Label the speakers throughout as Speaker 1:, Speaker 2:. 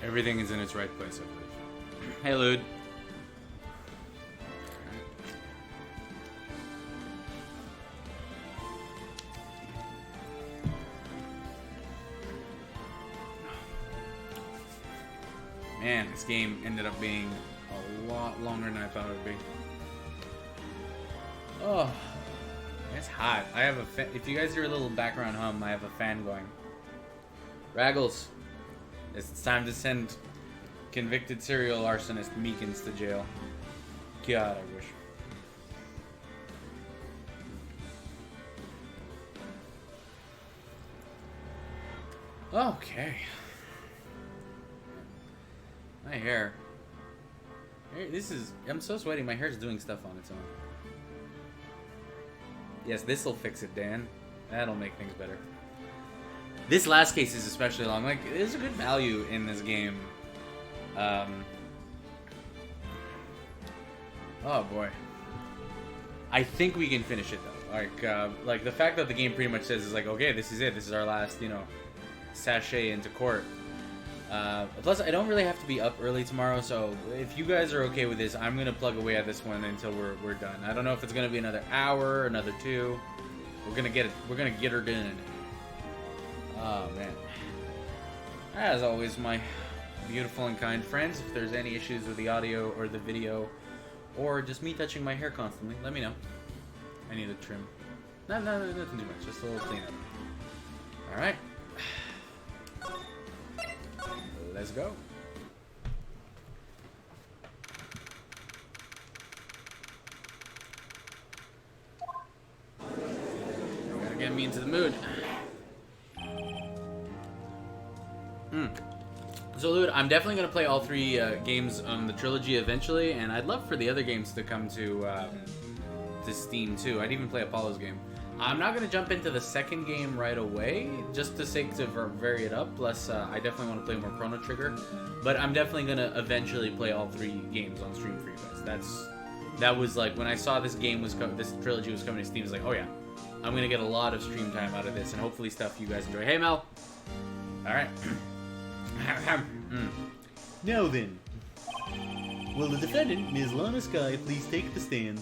Speaker 1: Everything is in its right place, I believe. Hey, Lude. Man, this game ended up being a lot longer than I thought it would be. Oh, it's hot. I have a fan. If you guys hear a little background hum, I have a fan going. Raggles, it's time to send convicted serial arsonist Meekins to jail. God, I wish. Okay. My hair. This is... I'm so sweaty, my hair's doing stuff on its own. Yes, this'll fix it, Dan. That'll make things better. This last case is especially long. Like, there's a good value in this game. Oh, boy. I think we can finish it, though. Like, the fact that the game pretty much says is like, okay, this is it. This is our last, you know, sachet into court. Plus, I don't really have to be up early tomorrow, so if you guys are okay with this, I'm going to plug away at this one until we're done. I don't know if it's going to be another hour, another 2. We're going to get it. We're going to get her done. Oh, man. As always, my beautiful and kind friends, if there's any issues with the audio or the video, or just me touching my hair constantly, let me know. I need a trim. No, nothing too much. Just a little cleanup. Alright. Let's go. Gotta get me into the mood. So, Lude, I'm definitely going to play all 3 games on the trilogy eventually, and I'd love for the other games to come to Steam, too. I'd even play Apollo's game. I'm not going to jump into the second game right away, just to sake to vary it up, plus I definitely want to play more Chrono Trigger, but I'm definitely going to eventually play all 3 games on stream for you guys. That was like, when I saw this game this trilogy was coming to Steam, I was like, oh yeah, I'm going to get a lot of stream time out of this, and hopefully stuff you guys enjoy. Hey, Mel! Alright.
Speaker 2: Now then, will the defendant, Ms. Lana Sky, please take the stand?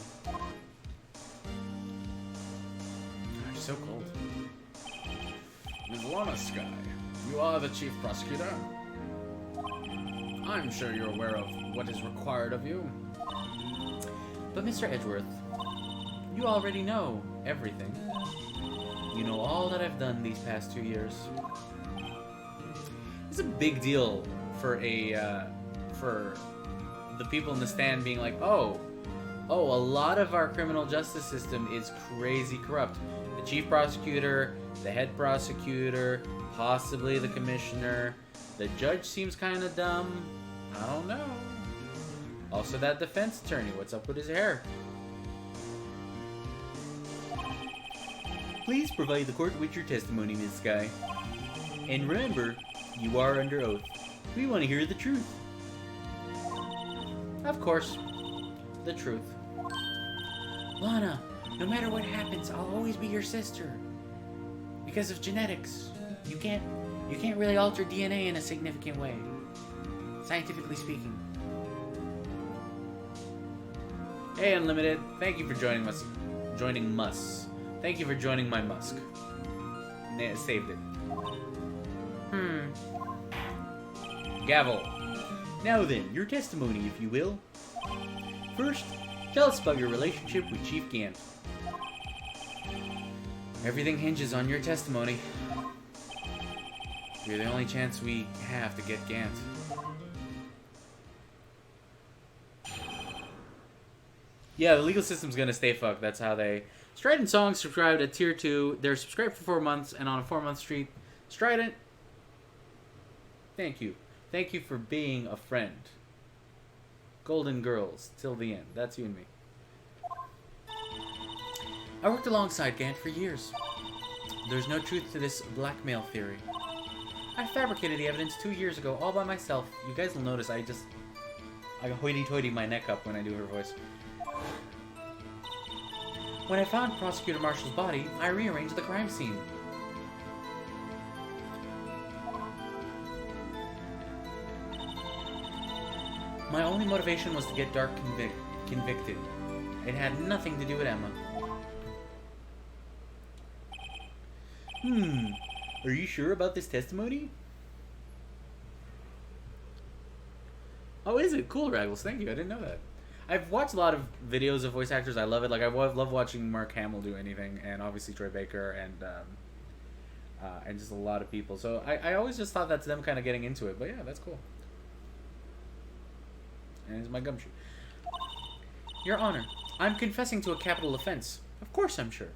Speaker 1: You're so cold. Ms. Lana Sky, you are the chief prosecutor. I'm sure you're aware of what is required of you.
Speaker 3: But Mr. Edgeworth, you already know everything. You know all that I've done these past 2 years.
Speaker 1: It's a big deal for for the people in the stand being like, oh, a lot of our criminal justice system is crazy corrupt. The chief prosecutor, the head prosecutor, possibly the commissioner, the judge seems kind of dumb. I don't know. Also, that defense attorney, what's up with his hair?
Speaker 2: Please provide the court with your testimony, Ms. Sky. And remember, you are under oath. We want to hear the truth.
Speaker 3: Of course. The truth. Lana, no matter what happens, I'll always be your sister. Because of genetics. You can't really alter DNA in a significant way. Scientifically speaking.
Speaker 1: Hey, Unlimited. Thank you for joining us. Thank you for joining my Musk. Saved it. Gavel.
Speaker 2: Now then, your testimony, if you will. First, tell us about your relationship with Chief Gant.
Speaker 1: Everything hinges on your testimony. You're the only chance we have to get Gant. Yeah, the legal system's gonna stay fucked. That's how they... Strident Song subscribed at tier 2. They're subscribed for 4 months and on a 4-month streak. Strident, thank you. Thank you for being a friend. Golden Girls, till the end. That's you and me.
Speaker 3: I worked alongside Gant for years. There's no truth to this blackmail theory. I fabricated the evidence 2 years ago all by myself.
Speaker 1: You guys will notice I hoity-toity my neck up when I do her voice.
Speaker 3: When I found Prosecutor Marshall's body, I rearranged the crime scene. My only motivation was to get Dark convicted. It had nothing to do with Emma.
Speaker 2: Are you sure about this testimony?
Speaker 1: Oh, is it? Cool, Raggles. Thank you. I didn't know that. I've watched a lot of videos of voice actors. I love it. Like, I love watching Mark Hamill do anything, and obviously Troy Baker, and just a lot of people. So I always just thought that's them kind of getting into it. But yeah, that's cool. And it's my gumshoe.
Speaker 3: Your Honor, I'm confessing to a capital offense. Of course I'm sure.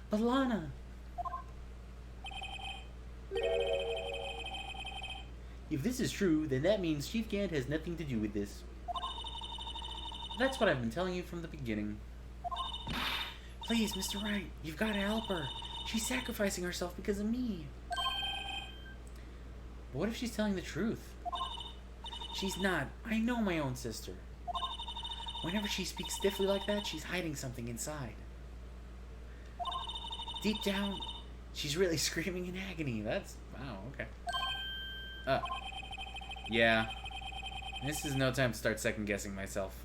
Speaker 3: But Lana...
Speaker 2: If this is true, then that means Chief Gant has nothing to do with this.
Speaker 3: That's what I've been telling you from the beginning. Please, Mr. Wright, you've got to help her. She's sacrificing herself because of me.
Speaker 1: But what if she's telling the truth?
Speaker 3: She's not. I know my own sister. Whenever she speaks stiffly like that, she's hiding something inside. Deep down, she's really screaming in agony.
Speaker 1: That's... Wow, okay. Yeah. This is no time to start second-guessing myself.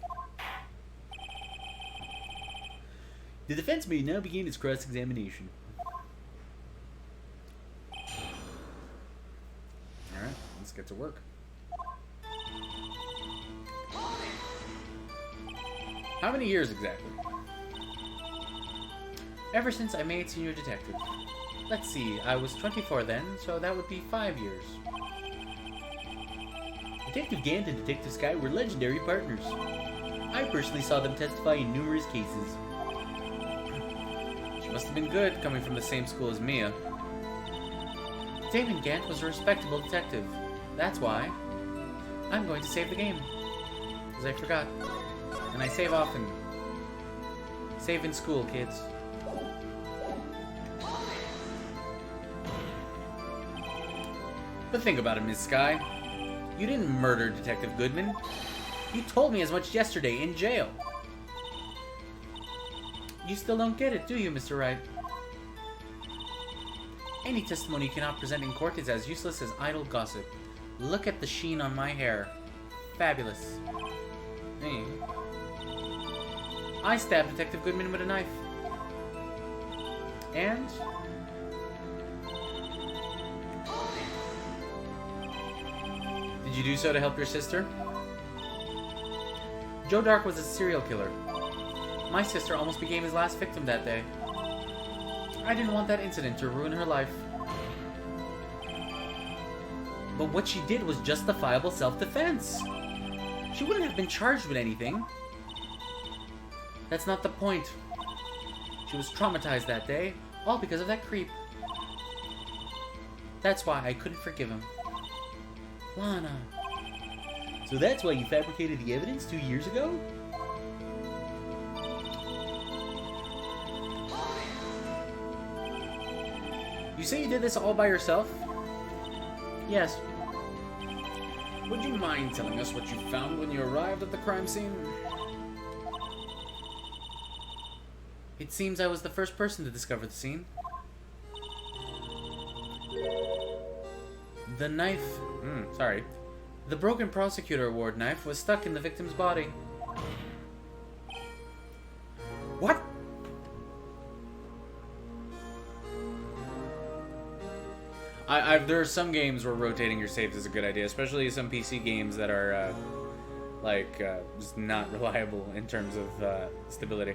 Speaker 2: The defense may now begin its cross-examination.
Speaker 1: Alright, let's get to work. How many years exactly?
Speaker 3: Ever since I made senior detective. Let's see, I was 24 then, so that would be 5 years.
Speaker 2: Detective Gant and Detective Sky were legendary partners. I personally saw them testify in numerous cases.
Speaker 1: She must have been good, coming from the same school as Mia.
Speaker 3: Damon Gant was a respectable detective. That's why I'm going to save the game. Because I forgot. And I save often. Save in school, kids.
Speaker 1: But think about it, Miss Sky. You didn't murder Detective Goodman. You told me as much yesterday in jail.
Speaker 3: You still don't get it, do you, Mr. Wright? Any testimony you cannot present in court is as useless as idle gossip. Look at the sheen on my hair. Fabulous.
Speaker 1: Hey.
Speaker 3: I stabbed Detective Goodman with a knife. And...
Speaker 1: Did you do so to help your sister?
Speaker 3: Joe Dark was a serial killer. My sister almost became his last victim that day. I didn't want that incident to ruin her life.
Speaker 2: But what she did was justifiable self-defense. She wouldn't have been charged with anything.
Speaker 3: That's not the point. She was traumatized that day, all because of that creep. That's why I couldn't forgive him. Lana.
Speaker 2: So that's why you fabricated the evidence 2 years ago?
Speaker 1: You say you did this all by yourself?
Speaker 3: Yes.
Speaker 1: Would you mind telling us what you found when you arrived at the crime scene?
Speaker 3: It seems I was the first person to discover the scene. The knife...
Speaker 1: sorry.
Speaker 3: The broken prosecutor award knife was stuck in the victim's body.
Speaker 1: What? There are some games where rotating your saves is a good idea, especially some PC games that are, just not reliable in terms of stability.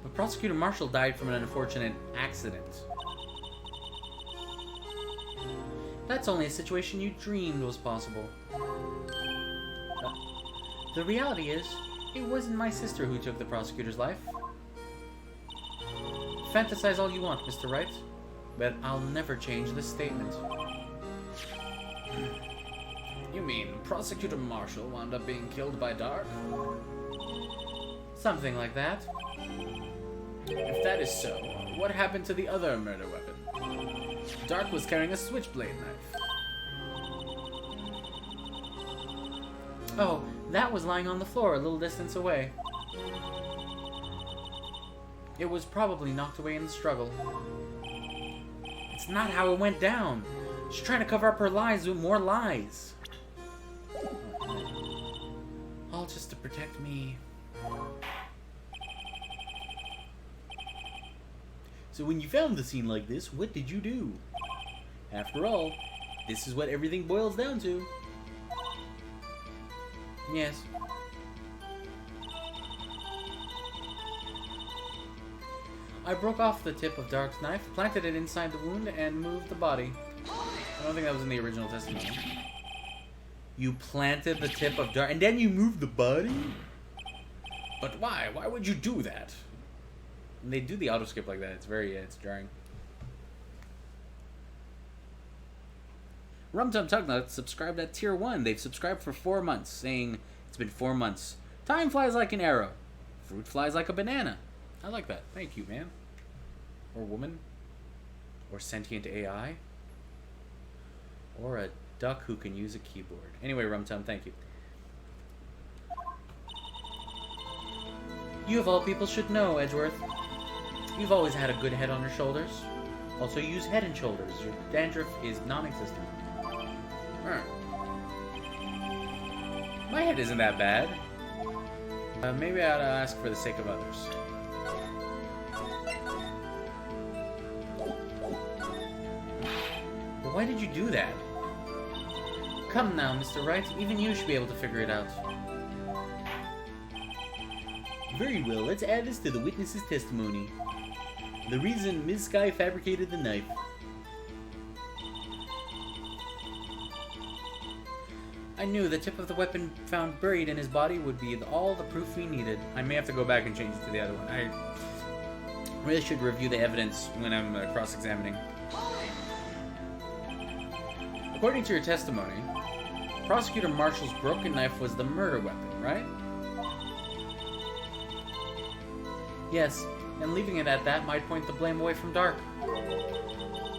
Speaker 3: But Prosecutor Marshall died from an unfortunate accident. That's only a situation you dreamed was possible. The reality is, it wasn't my sister who took the prosecutor's life. Fantasize all you want, Mr. Wright, but I'll never change this statement.
Speaker 1: You mean Prosecutor Marshall wound up being killed by Dark?
Speaker 3: Something like that.
Speaker 1: If that is so, what happened to the other murder weapon? Dark was carrying a switchblade knife.
Speaker 3: Oh, that was lying on the floor a little distance away. It was probably knocked away in the struggle. It's not how it went down. She's trying to cover up her lies with more lies. All just to protect me.
Speaker 2: So when you found the scene like this, what did you do? After all, this is what everything boils down to.
Speaker 3: Yes. I broke off the tip of Dark's knife, planted it inside the wound, and moved the body. I don't think that was in the original testimony.
Speaker 2: You planted the tip of Dark, and then you moved the body?
Speaker 1: But why? Why would you do that? And they do the auto skip like that. It's very, it's jarring.
Speaker 2: Rum Tum Tugnut subscribed at tier 1. They've subscribed for 4 months, saying it's been 4 months. Time flies like an arrow. Fruit flies like a banana.
Speaker 1: I like that. Thank you, man. Or woman. Or sentient AI.
Speaker 2: Or a duck who can use a keyboard.
Speaker 1: Anyway, Rum Tum, thank you.
Speaker 3: You of all people should know, Edgeworth. You've always had a good head on your shoulders. Also use Head and Shoulders. Your dandruff is non-existent.
Speaker 1: My head isn't that bad. Maybe I ought to ask for the sake of others.
Speaker 3: But why did you do that? Come now, Mr. Wright. Even you should be able to figure it out.
Speaker 2: Very well, let's add this to the witness's testimony. The reason Ms. Sky fabricated the knife.
Speaker 3: I knew the tip of the weapon found buried in his body would be all the proof we needed.
Speaker 1: I may have to go back and change it to the other one. I really should review the evidence when I'm cross-examining. According to your testimony, Prosecutor Marshall's broken knife was the murder weapon, right?
Speaker 3: Yes, and leaving it at that might point the blame away from Dark.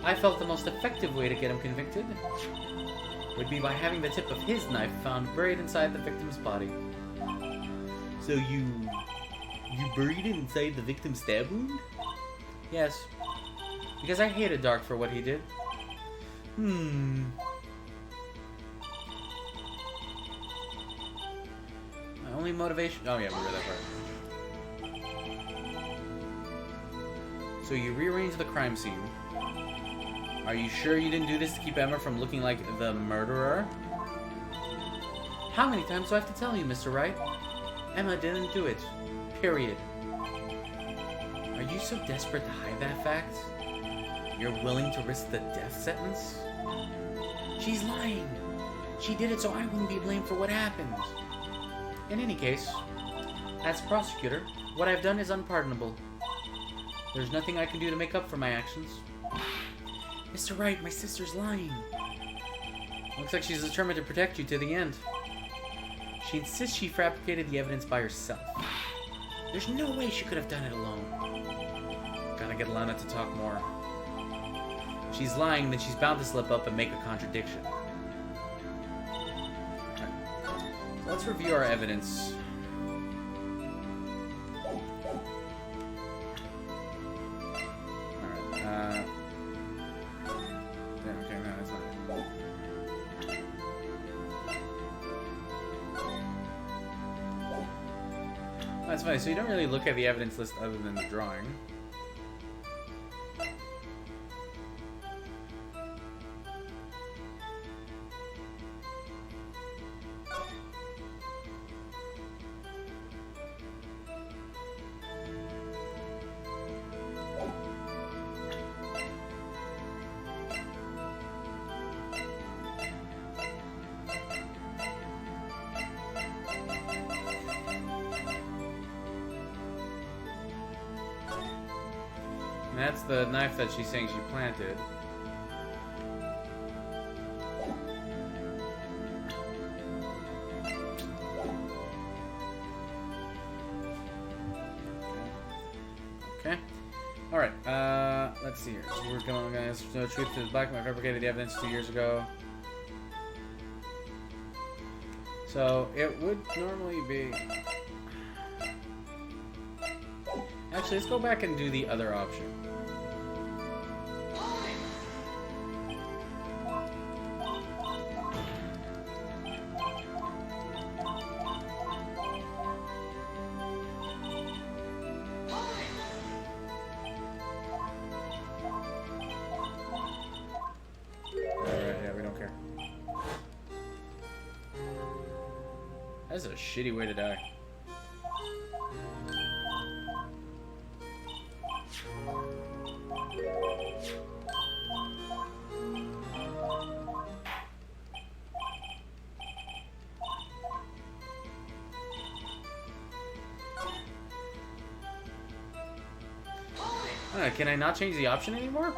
Speaker 3: I felt the most effective way to get him convicted would be by having the tip of his knife found buried inside the victim's body.
Speaker 2: So you buried it inside the victim's stab wound?
Speaker 3: Yes, because I hated Dark for what he did.
Speaker 2: My
Speaker 3: only motivation...
Speaker 1: Oh yeah, we read that part.
Speaker 3: So you rearranged the crime scene.
Speaker 1: Are you sure you didn't do this to keep Emma from looking like the murderer?
Speaker 3: How many times do I have to tell you, Mr. Wright? Emma didn't do it. Period. Are you so desperate to hide that fact? You're willing to risk the death sentence? She's lying. She did it so I wouldn't be blamed for what happened. In any case, as prosecutor, what I've done is unpardonable. There's nothing I can do to make up for my actions. Mr. Wright, my sister's lying. Looks like she's determined to protect you to the end. She insists she fabricated the evidence by herself. There's no way she could have done it alone.
Speaker 1: Gotta get Lana to talk more.
Speaker 3: If she's lying, then she's bound to slip up and make a contradiction.
Speaker 1: Right. So let's review our evidence. Alright, yeah, okay, no, that's not it. That's funny, so you don't really look at the evidence list other than the drawing. And that's the knife that she's saying she planted. Okay. Alright, let's see here. So we're going, guys. No truth to the black man fabricated the evidence 2 years ago. So, it would normally be... actually, let's go back and do the other option. Alright, yeah, we don't care. That's a shitty way to die. Can I not change the option anymore?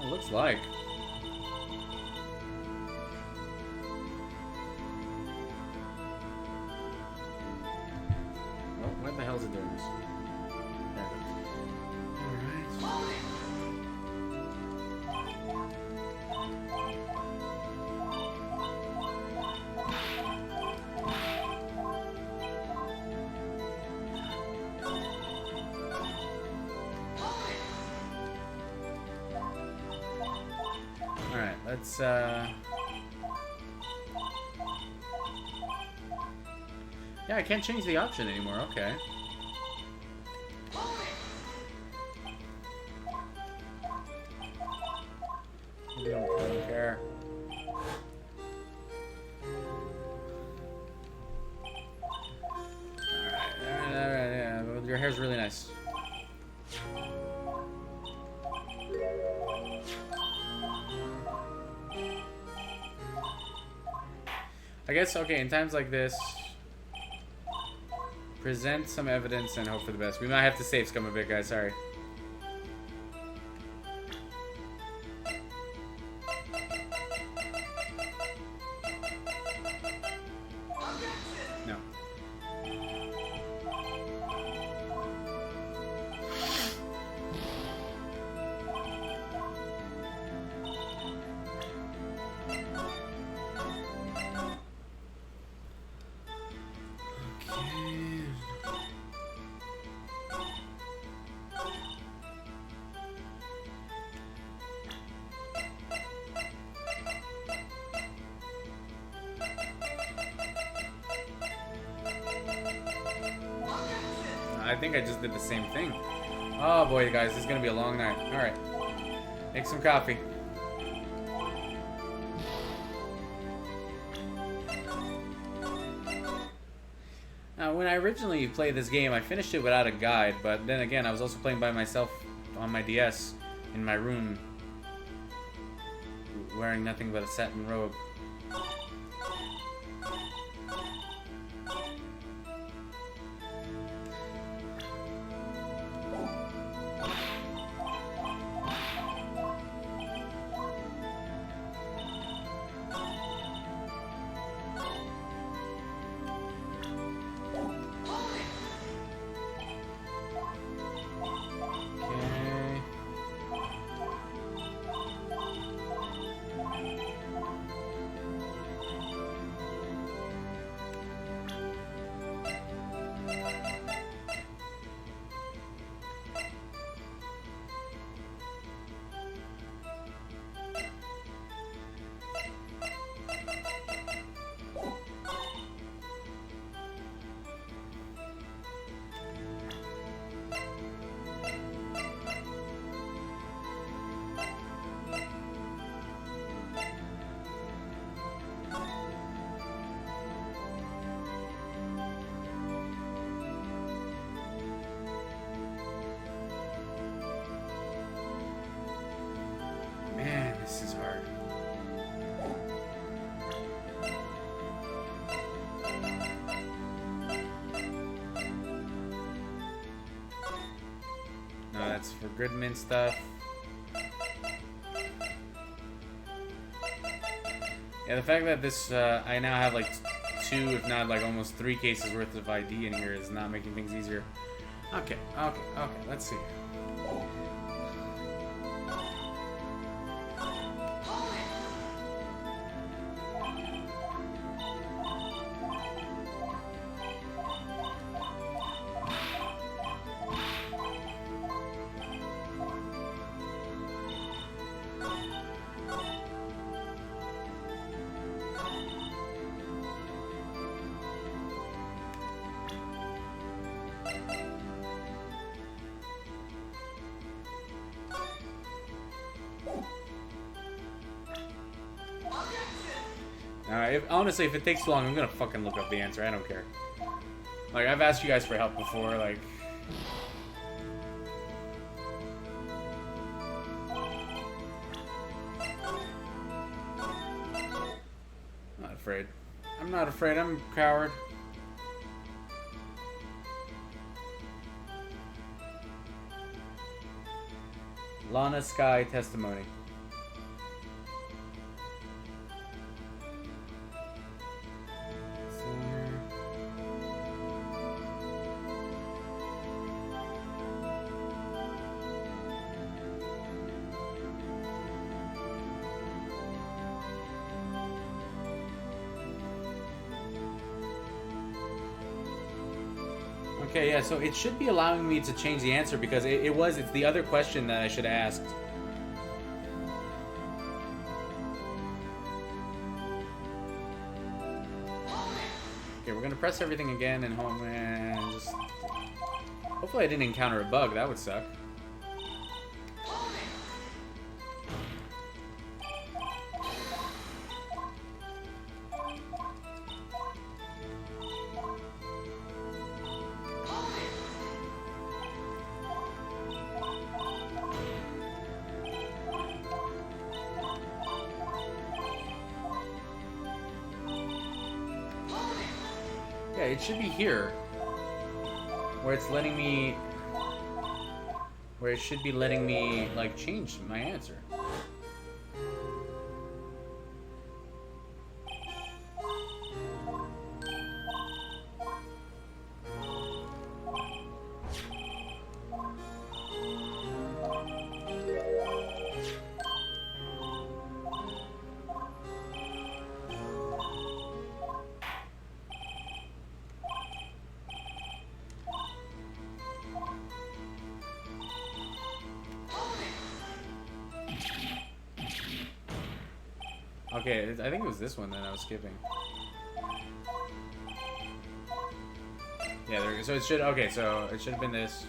Speaker 1: It looks like. Oh, what the hell is it doing this? There it is. Alright. Alright, let's yeah, I can't change the option anymore, okay. I don't care. Alright, yeah. Your hair's really nice. I guess, okay, in times like this, present some evidence and hope for the best. We might have to save scum a bit, guys, sorry. No. I think I just did the same thing. Oh boy, guys, this is gonna be a long night. Alright. Make some coffee. Now, when I originally played this game, I finished it without a guide, but then again, I was also playing by myself on my DS in my room, wearing nothing but a satin robe. Man, this is hard. No, that's for Goodman stuff. Yeah, the fact that this, I now have like 2, if not like almost 3 cases worth of ID in here is not making things easier. Okay, let's see. Alright, honestly, if it takes too long, I'm gonna fucking look up the answer. I don't care. Like, I've asked you guys for help before, like... I'm not afraid. I'm not afraid, I'm a coward. Lana Sky testimony. Okay, yeah, so it should be allowing me to change the answer because it's the other question that I should have asked. Okay, we're gonna press everything again and home and just... Hopefully I didn't encounter a bug, that would suck. Yeah, it should be here. Where it's letting me... Where it should be letting me, like, change my answer. Okay, I think it was this one that I was skipping. Yeah, there we go. So it should... Okay, so it should have been this.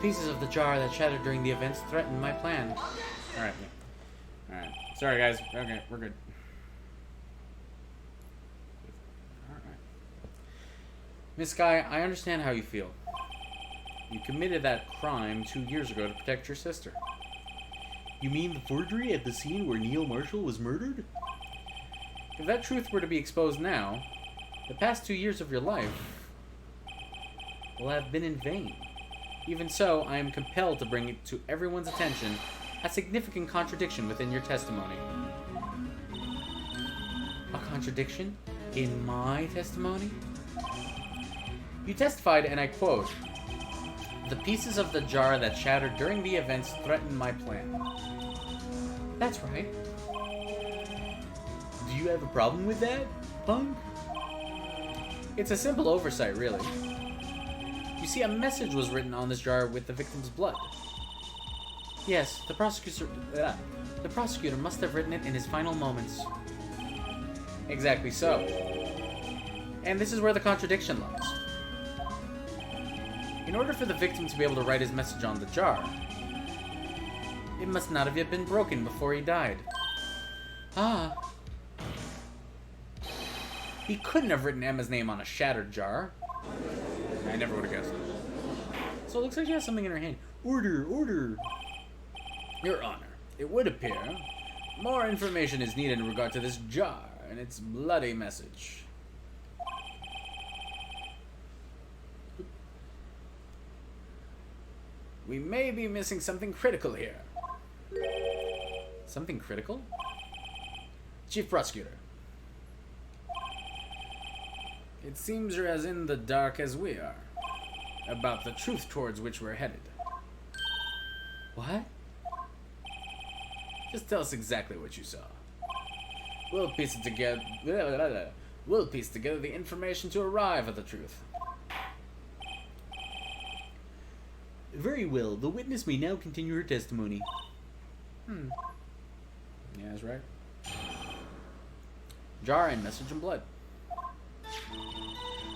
Speaker 3: Pieces of the jar that shattered during the events threatened my plan.
Speaker 1: Alright. Alright. Sorry, guys. Okay, we're good. Alright.
Speaker 3: Miss Sky, I understand how you feel. You committed that crime 2 years ago to protect your sister.
Speaker 2: You mean the forgery at the scene where Neil Marshall was murdered?
Speaker 3: If that truth were to be exposed now, the past 2 years of your life will have been in vain. Even so, I am compelled to bring it to everyone's attention a significant contradiction within your testimony. A contradiction? In my testimony? You testified, and I quote, "The pieces of the jar that shattered during the events threatened my plan." That's right.
Speaker 2: Do you have a problem with that, punk?
Speaker 3: It's a simple oversight, really. You see, a message was written on this jar with the victim's blood. Yes, the prosecutor must have written it in his final moments. Exactly so. And this is where the contradiction lies. In order for the victim to be able to write his message on the jar, it must not have yet been broken before he died. Ah. He couldn't have written Emma's name on a shattered jar.
Speaker 1: I never would have guessed.
Speaker 3: So it looks like she has something in her hand.
Speaker 2: Order, order.
Speaker 3: Your Honor, it would appear more information is needed in regard to this jar and its bloody message. We may be missing something critical here. Something critical? Chief Prosecutor. It seems you're as in the dark as we are about the truth towards which we're headed. What? Just tell us exactly what you saw. We'll piece it together. We'll piece together the information to arrive at the truth.
Speaker 2: Very well. The witness may now continue her testimony. Yeah, that's right. Jar and message in blood.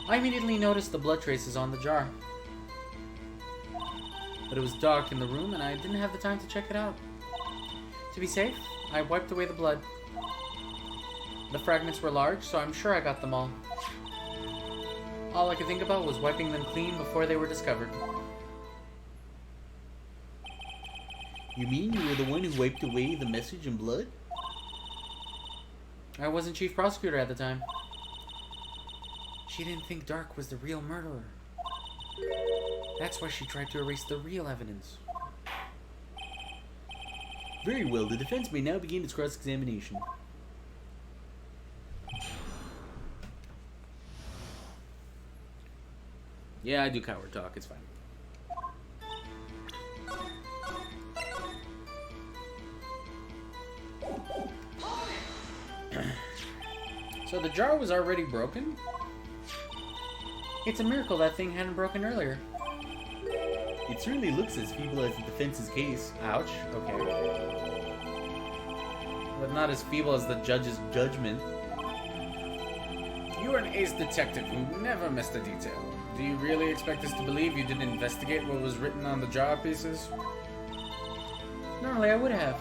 Speaker 2: I immediately noticed the blood traces on the jar. But it was dark in the room and I didn't have the time to check it out. To be safe, I wiped away the blood. The fragments were large, so I'm sure I got them all. All I could think about was wiping them clean before they were discovered.
Speaker 3: You mean you were the one who wiped away the message in blood?
Speaker 2: I wasn't chief prosecutor at the time. She didn't think Dark was the real murderer. That's why she tried to erase the real evidence.
Speaker 3: Very well, the defense may now begin its cross-examination.
Speaker 2: Yeah, I do coward talk, it's fine. So the jar was already broken? It's a miracle that thing hadn't broken earlier.
Speaker 3: It certainly looks as feeble as the defense's case.
Speaker 2: Ouch, okay. But not as feeble as the judge's judgment. You're an ace detective who never missed a detail. Do you really expect us to believe you didn't investigate what was written on the jar pieces? Normally I would have.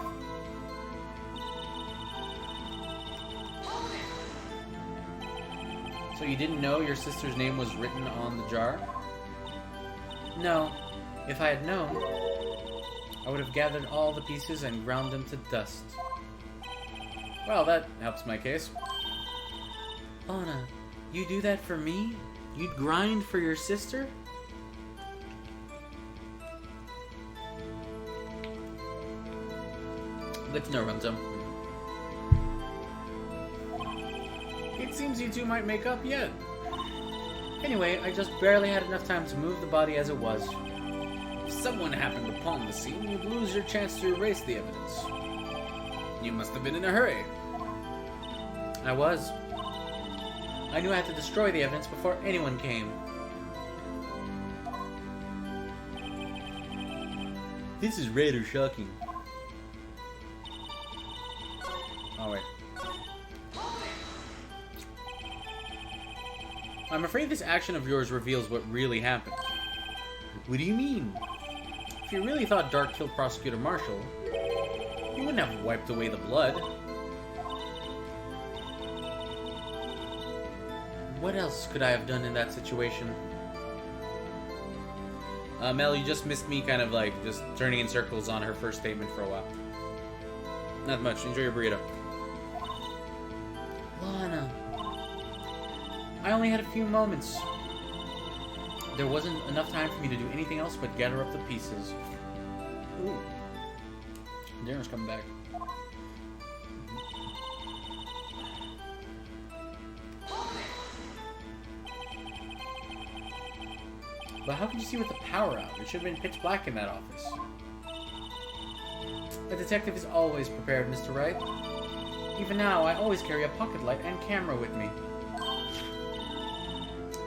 Speaker 2: So you didn't know your sister's name was written on the jar? No. If I had known, I would have gathered all the pieces and ground them to dust. Well, that helps my case. Lana, you do that for me? You'd grind for your sister? Good to know, Rumtum. It seems you two might make up yet. Anyway, I just barely had enough time to move the body as it was. If someone happened to palm the scene, you'd lose your chance to erase the evidence. You must have been in a hurry. I was. I knew I had to destroy the evidence before anyone came.
Speaker 3: This is rather shocking.
Speaker 2: Oh, wait. I'm afraid this action of yours reveals what really happened.
Speaker 3: What do you mean?
Speaker 2: If you really thought Dark killed Prosecutor Marshall, you wouldn't have wiped away the blood. What else could I have done in that situation? Mel, you just missed me kind of like just turning in circles on her first statement for a while. Not much. Enjoy your burrito. Lana. I only had a few moments. There wasn't enough time for me to do anything else but gather up the pieces. Ooh. Darren's coming back. But how could you see with the power out? It should have been pitch black in that office. A detective is always prepared, Mr. Wright. Even now, I always carry a pocket light and camera with me.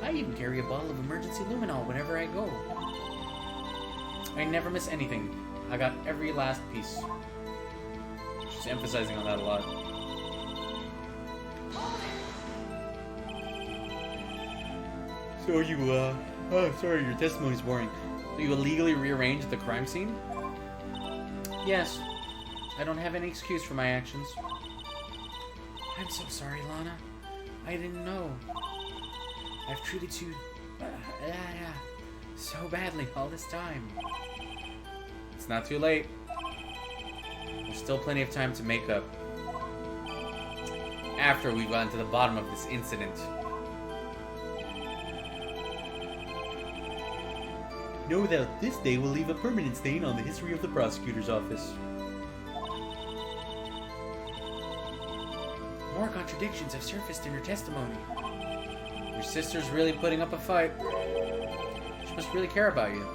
Speaker 2: I even carry a bottle of emergency luminol whenever I go. I never miss anything. I got every last piece. She's emphasizing on that a lot.
Speaker 3: So you, oh, sorry, your testimony's boring.
Speaker 2: So you illegally rearranged the crime scene? Yes. I don't have any excuse for my actions. I'm so sorry, Lana. I didn't know. I've treated you so badly all this time. It's not too late. There's still plenty of time to make up. After we've gotten to the bottom of this incident.
Speaker 3: Know that this day will leave a permanent stain on the history of the prosecutor's office.
Speaker 2: More contradictions have surfaced in her testimony. Your sister's really putting up a fight. She must really care about you.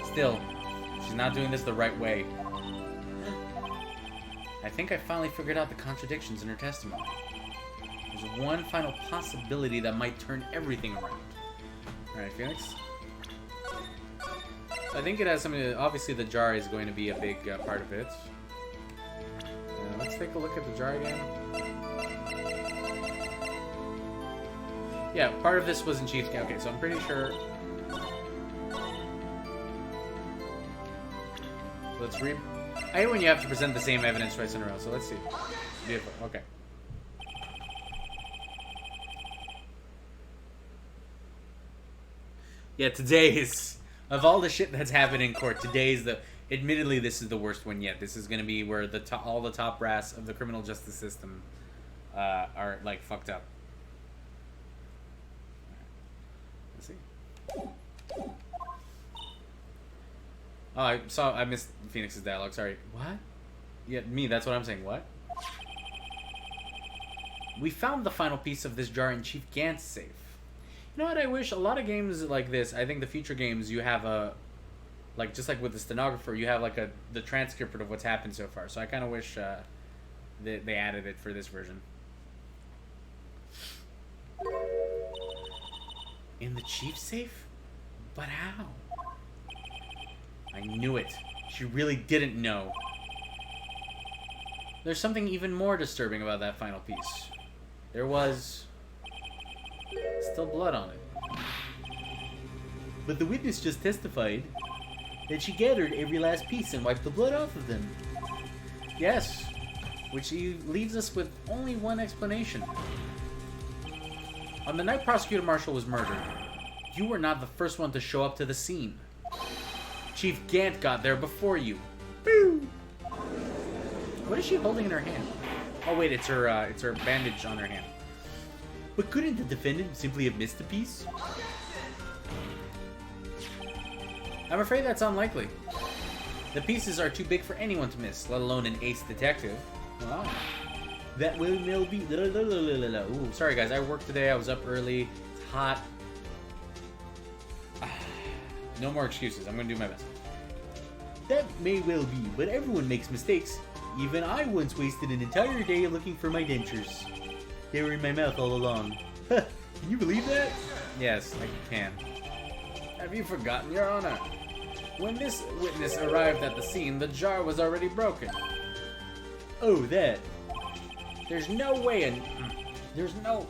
Speaker 2: Still, she's not doing this the right way. I think I finally figured out the contradictions in her testimony. There's one final possibility that might turn everything around. Alright, Phoenix? I think it has something to... Obviously, the jar is going to be a big part of it. Let's take a look at the jar again. Yeah, part of this was in Chief's game. Okay, so I'm pretty sure. Let's read. I hate when you have to present the same evidence twice in a row, so let's see. Beautiful. Okay. Yeah, today's... Of all the shit that's happened in court, today's the... Admittedly, this is the worst one yet. This is going to be where all the top brass of the criminal justice system are, like, fucked up. Let's see. Oh, I missed Phoenix's dialogue. Sorry. What? Yeah, me. That's what I'm saying. What? We found the final piece of this jar in Chief Gant's safe. You know what? I wish a lot of games like this. I think the future games you have a, like just like with the stenographer, you have like the transcript of what's happened so far. So I kind of wish they added it for this version. In the Chief's safe? But how? I knew it. She really didn't know. There's something even more disturbing about that final piece. There was still blood on it. But the witness just testified that she gathered every last piece and wiped the blood off of them. Yes, which leaves us with only one explanation. On the night Prosecutor Marshall was murdered, you were not the first one to show up to the scene. Chief Gant got there before you. Boo! What is she holding in her hand? Oh wait, it's her bandage on her hand. But couldn't the defendant simply have missed a piece? I'm afraid that's unlikely. The pieces are too big for anyone to miss, let alone an ace detective. Wow. That will be... Ooh, sorry guys, I worked today, I was up early, it's hot. No more excuses, I'm gonna do my best. That may well be, but everyone makes mistakes. Even I once wasted an entire day looking for my dentures. They were in my mouth all along. Can you believe that? Yes, I can. Have you forgotten, Your Honor? When this witness arrived at the scene, the jar was already broken. Oh, that. There's no way There's no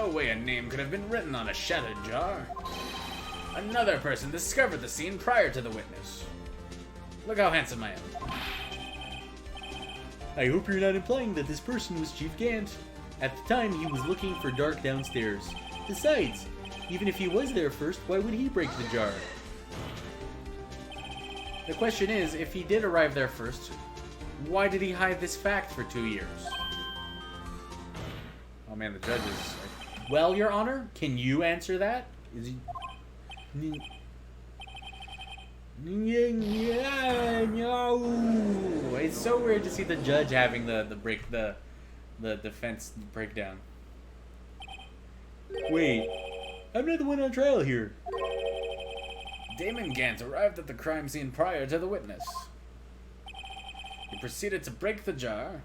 Speaker 2: way a name could have been written on a shattered jar. Another person discovered the scene prior to the witness. Look how handsome I am. I hope you're not implying that this person was Chief Gant. At the time, he was looking for Dark downstairs. Besides, even if he was there first, why would he break the jar? The question is, if he did arrive there first, why did he hide this fact for 2 years? Oh man, the judge is like, well, Your Honor, can you answer that? Is he... No. It's so weird to see the judge having the defense breakdown. Wait, I'm not the one on trial here. Damon Gant arrived at the crime scene prior to the witness. He proceeded to break the jar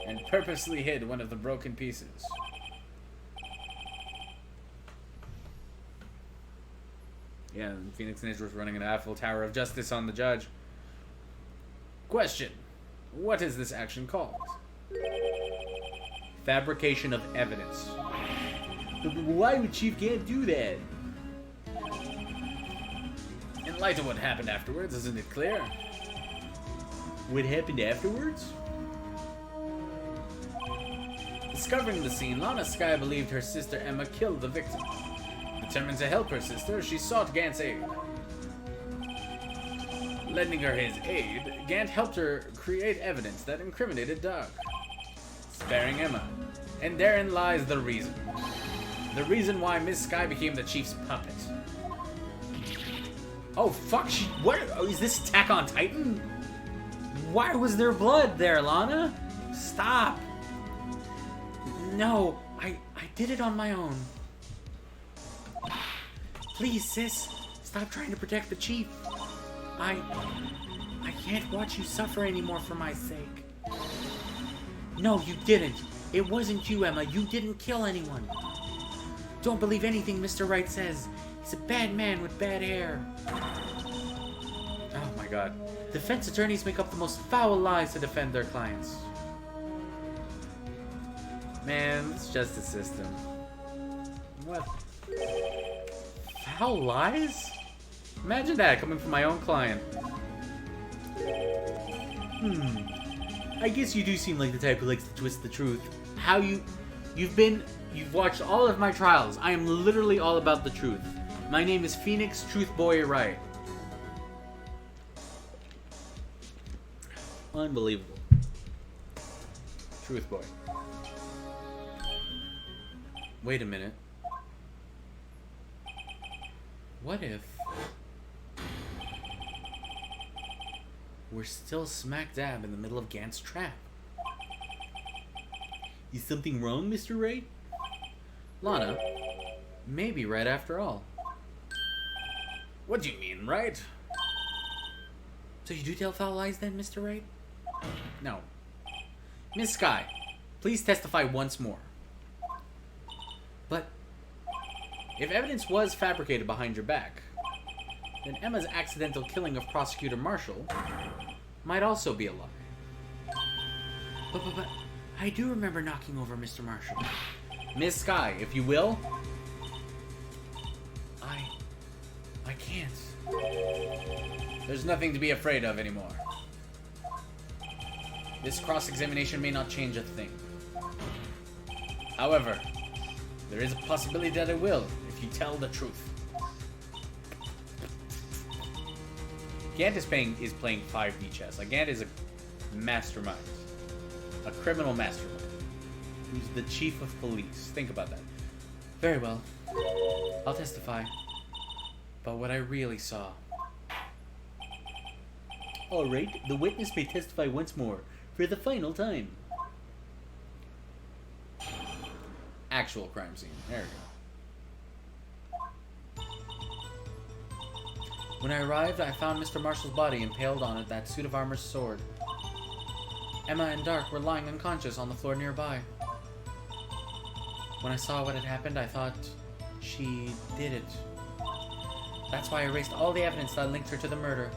Speaker 2: and purposely hid one of the broken pieces. Yeah, Phoenix Ninja was running an Eiffel Tower of Justice on the judge. Question. What is this action called? Fabrication of evidence. But why would Chief Gant do that? In light of what happened afterwards, isn't it clear? What happened afterwards? Discovering the scene, Lana Skye believed her sister Emma killed the victim. Determined to help her sister, she sought Gant's aid. Lending her his aid, Gant helped her create evidence that incriminated Doug, sparing Emma. And therein lies the reason. The reason why Miss Skye became the Chief's puppet. Oh fuck, what? Oh, is this Attack on Titan? Why was there blood there, Lana? Stop. No, I did it on my own. Please, sis, stop trying to protect the Chief. I can't watch you suffer anymore for my sake. No, you didn't. It wasn't you, Emma. You didn't kill anyone. Don't believe anything Mr. Wright says. He's a bad man with bad hair. Oh my god.
Speaker 3: Defense attorneys make up the most foul lies to defend their clients.
Speaker 2: Man, it's just a system. What?
Speaker 3: Foul lies?
Speaker 2: Imagine that coming from my own client.
Speaker 3: I guess you do seem like the type who likes to twist the truth.
Speaker 2: You've watched all of my trials. I am literally all about the truth. My name is Phoenix Truth Boy Wright.
Speaker 3: Unbelievable.
Speaker 2: Truth Boy.
Speaker 3: Wait a minute. What if we're still smack dab in the middle of Gant's trap? Is something wrong, Mr. Wright?
Speaker 2: Lana,
Speaker 3: Maybe right after all.
Speaker 2: what do you mean, right?
Speaker 3: So you do tell foul lies then, Mr. Wright?
Speaker 2: No. Miss Sky, please testify once more.
Speaker 3: But
Speaker 2: If evidence was fabricated behind your back, then Emma's accidental killing of Prosecutor Marshall might also be a lie.
Speaker 3: But I do remember knocking over Mr. Marshall.
Speaker 2: Miss Sky, if you will.
Speaker 3: I can't.
Speaker 2: There's nothing to be afraid of anymore. This cross-examination may not change a thing. However, there is a possibility that it will, if you tell the truth. Gant is playing 5D chess. Like, Gant is a mastermind. A criminal mastermind. Who's the chief of police. Think about that.
Speaker 3: Very well. I'll testify. But what I really saw.
Speaker 4: Alright, the witness may testify once more, for the final time.
Speaker 2: Actual crime scene. There we go.
Speaker 3: When I arrived, I found Mr. Marshall's body impaled on it, that suit of armor's sword. Emma and Dark were lying unconscious on the floor nearby. When I saw what had happened, I thought she did it. That's why I erased all the evidence that linked her to the murder.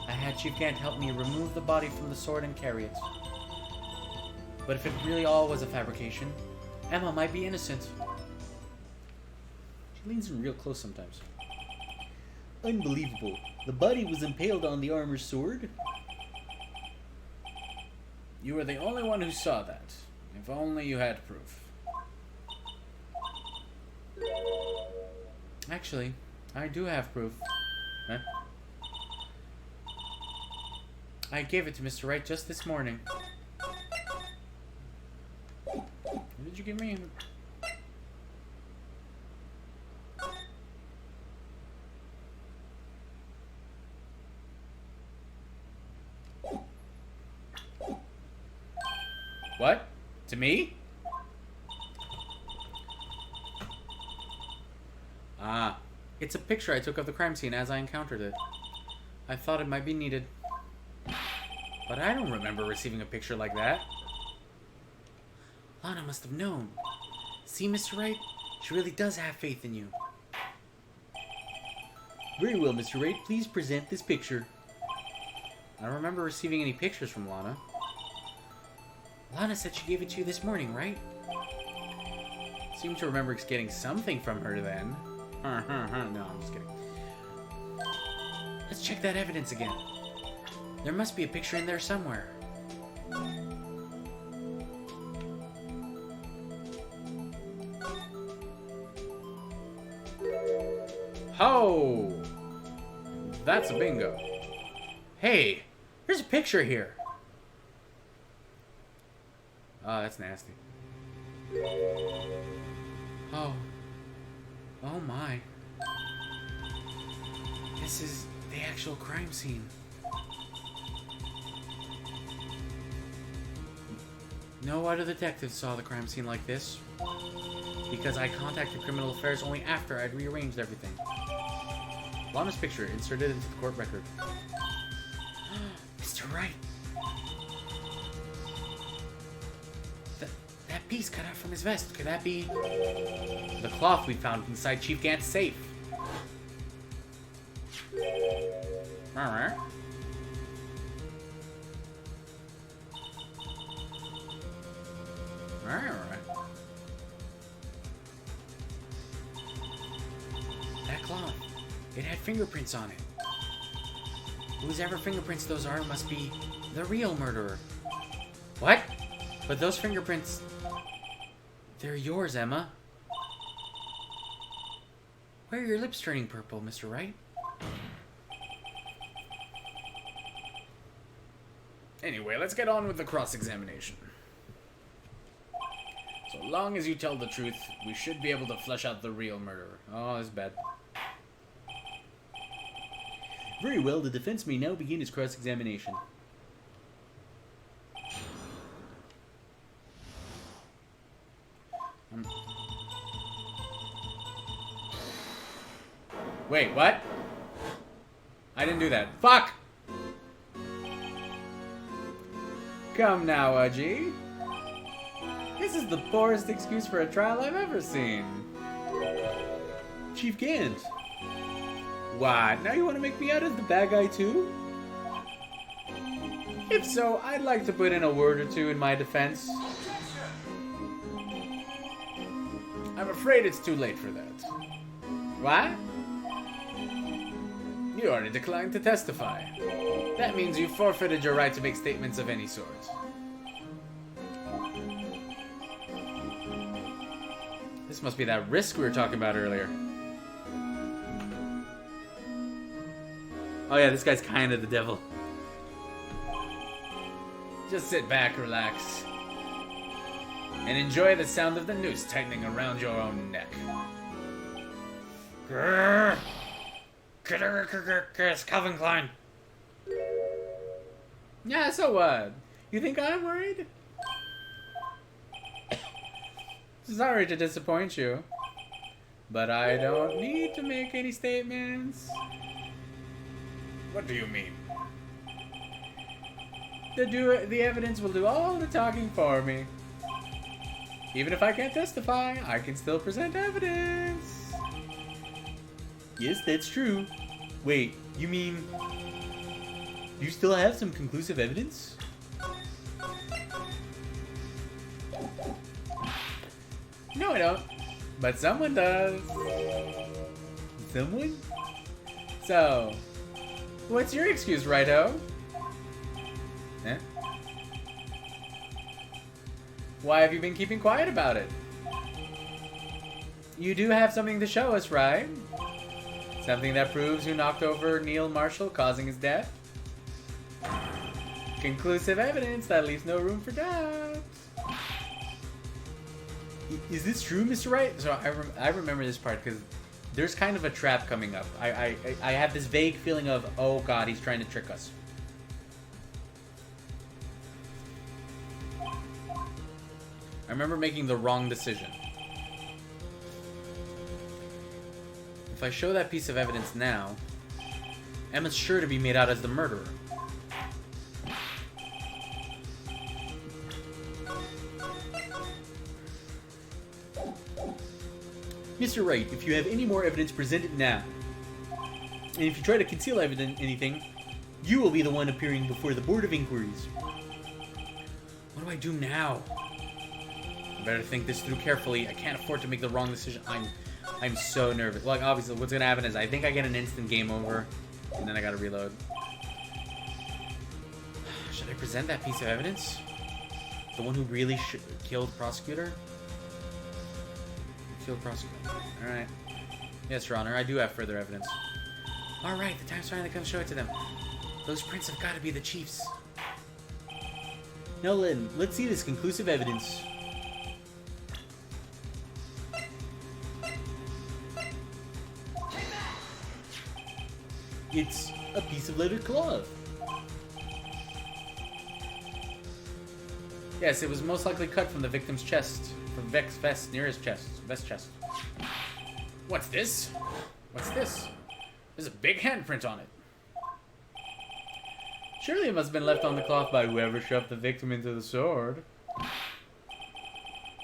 Speaker 3: I had Chief Gant help me remove the body from the sword and carry it. But if it really all was a fabrication, Emma might be innocent.
Speaker 2: She leans in real close sometimes.
Speaker 4: Unbelievable. The body was impaled on the armor's sword?
Speaker 2: You were the only one who saw that. If only you had proof.
Speaker 3: Actually, I do have proof.
Speaker 2: Huh?
Speaker 3: I gave it to Mr. Wright just this morning.
Speaker 2: What did you give me? What? To me? Ah.
Speaker 3: It's a picture I took of the crime scene as I encountered it. I thought it might be needed.
Speaker 2: But I don't remember receiving a picture like that.
Speaker 3: Lana must have known. See, Mr. Wright? She really does have faith in you.
Speaker 4: Very well, Mr. Wright. Please present this picture.
Speaker 2: I don't remember receiving any pictures from Lana.
Speaker 3: Lana said she gave it to you this morning, right?
Speaker 2: Seem to remember getting something from her then. No, I'm just kidding.
Speaker 3: Let's check that evidence again. There must be a picture in there somewhere.
Speaker 2: Ho! That's a bingo. Hey, there's a picture here. Oh, that's nasty.
Speaker 3: Oh. Oh my. This is the actual crime scene. No other detective saw the crime scene like this, because I contacted Criminal Affairs only after I'd rearranged everything.
Speaker 2: Lana's picture inserted into the court record.
Speaker 3: Mr. Wright! That piece cut out from his vest, could that be...
Speaker 2: The cloth we found inside Chief Gant's safe. Alright. That cloth. It had fingerprints on it. Whoever fingerprints those are must be the real murderer. What? But those fingerprints... They're yours, Emma. Why are your lips turning purple, Mr. Wright? Anyway, let's get on with the cross-examination. So long as you tell the truth, we should be able to flesh out the real murderer. Oh, that's bad.
Speaker 4: Very well, the defense may now begin its cross-examination.
Speaker 2: Wait, what? I didn't do that. Fuck! Come now, Udgy. This is the poorest excuse for a trial I've ever seen.
Speaker 4: Chief Gant.
Speaker 2: What? Now you want to make me out as the bad guy too? If so, I'd like to put in a word or two in my defense. I'm afraid it's too late for that. What? You already declined to testify. That means you forfeited your right to make statements of any sort. This must be that risk we were talking about earlier.
Speaker 4: Oh yeah, this guy's kind of the devil.
Speaker 2: Just sit back, relax, and enjoy the sound of the noose tightening around your own neck. Grrr. It's Calvin Klein. Yeah, so what? You think I'm worried? Sorry to disappoint you, but I don't need to make any statements. What do you mean? The evidence will do all the talking for me. Even if I can't testify, I can still present evidence.
Speaker 4: Yes, that's true. Wait, you mean... you still have some conclusive evidence?
Speaker 2: No, I don't. But someone does.
Speaker 4: Someone?
Speaker 2: So, what's your excuse, Righto? Eh? Why have you been keeping quiet about it? You do have something to show us, right? Something that proves who knocked over Neil Marshall, causing his death? Conclusive evidence that leaves no room for doubt.
Speaker 4: Is this true, Mr. Wright?
Speaker 2: So I remember this part because there's kind of a trap coming up.
Speaker 4: I have this vague feeling of, oh god, he's trying to trick us.
Speaker 2: I remember making the wrong decision. If I show that piece of evidence now, Emma's sure to be made out as the murderer.
Speaker 4: Mr. Wright, if you have any more evidence, present it now. And if you try to conceal anything, you will be the one appearing before the Board of Inquiries.
Speaker 2: What do I do now? I better think this through carefully. I can't afford to make the wrong decision. I'm so nervous. Like, obviously, what's gonna happen is I think I get an instant game over, and then I gotta reload. Should I present that piece of evidence? The one who really killed Prosecutor? Killed Prosecutor. Alright. Yes, Your Honor, I do have further evidence. Alright, the time's finally come show it to them. Those prints have got to be the Chief's.
Speaker 4: Now, Len, let's see this conclusive evidence. It's a piece of leather cloth.
Speaker 2: Yes, it was most likely cut from the victim's chest. From Vex's vest, near his chest. Vest chest. What's this? What's this? There's a big handprint on it. Surely it must have been left on the cloth by whoever shoved the victim into the sword.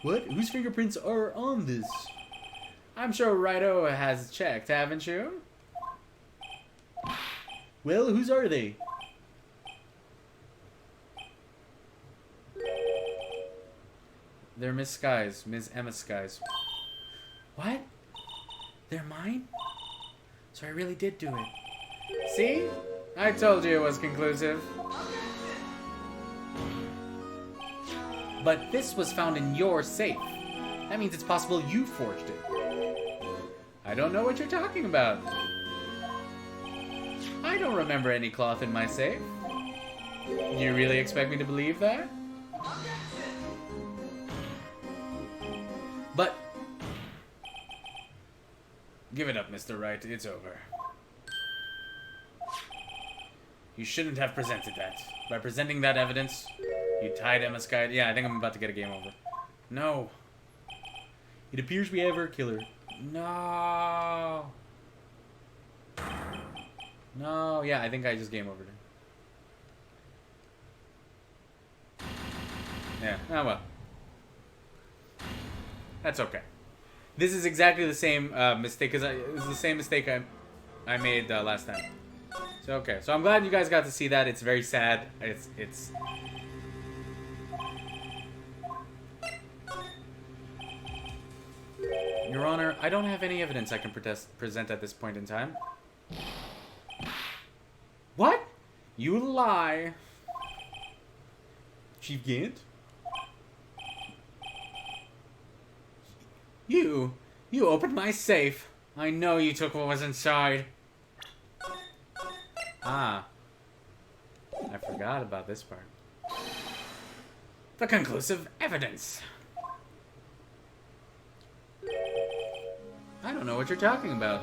Speaker 4: What? Whose fingerprints are on this?
Speaker 2: I'm sure Righto has checked, haven't you?
Speaker 4: Well, whose are they?
Speaker 2: They're Miss Skies. Ms. Emma Skies.
Speaker 3: What? They're mine? So I really did do it.
Speaker 2: See? I told you it was conclusive.
Speaker 3: But this was found in your safe. That means it's possible you forged it.
Speaker 2: I don't know what you're talking about. I don't remember any cloth in my safe. You really expect me to believe that?
Speaker 3: But
Speaker 2: Give it up, Mr. Wright. It's over. You shouldn't have presented that. By presenting that evidence, you tied Emma Sky. Yeah, I think I'm about to get a game over. No.
Speaker 4: It appears we have our killer.
Speaker 2: No. No. Yeah, I think I just game overed it. Yeah. Oh well. That's okay. This is exactly the same mistake, because it was the same mistake I made last time. So okay. So I'm glad you guys got to see that. It's very sad. It's. Your Honor, I don't have any evidence I can present at this point in time. What? You lie.
Speaker 4: Chief Gant?
Speaker 2: You opened my safe. I know you took what was inside. Ah. I forgot about this part. The conclusive evidence. I don't know what you're talking about.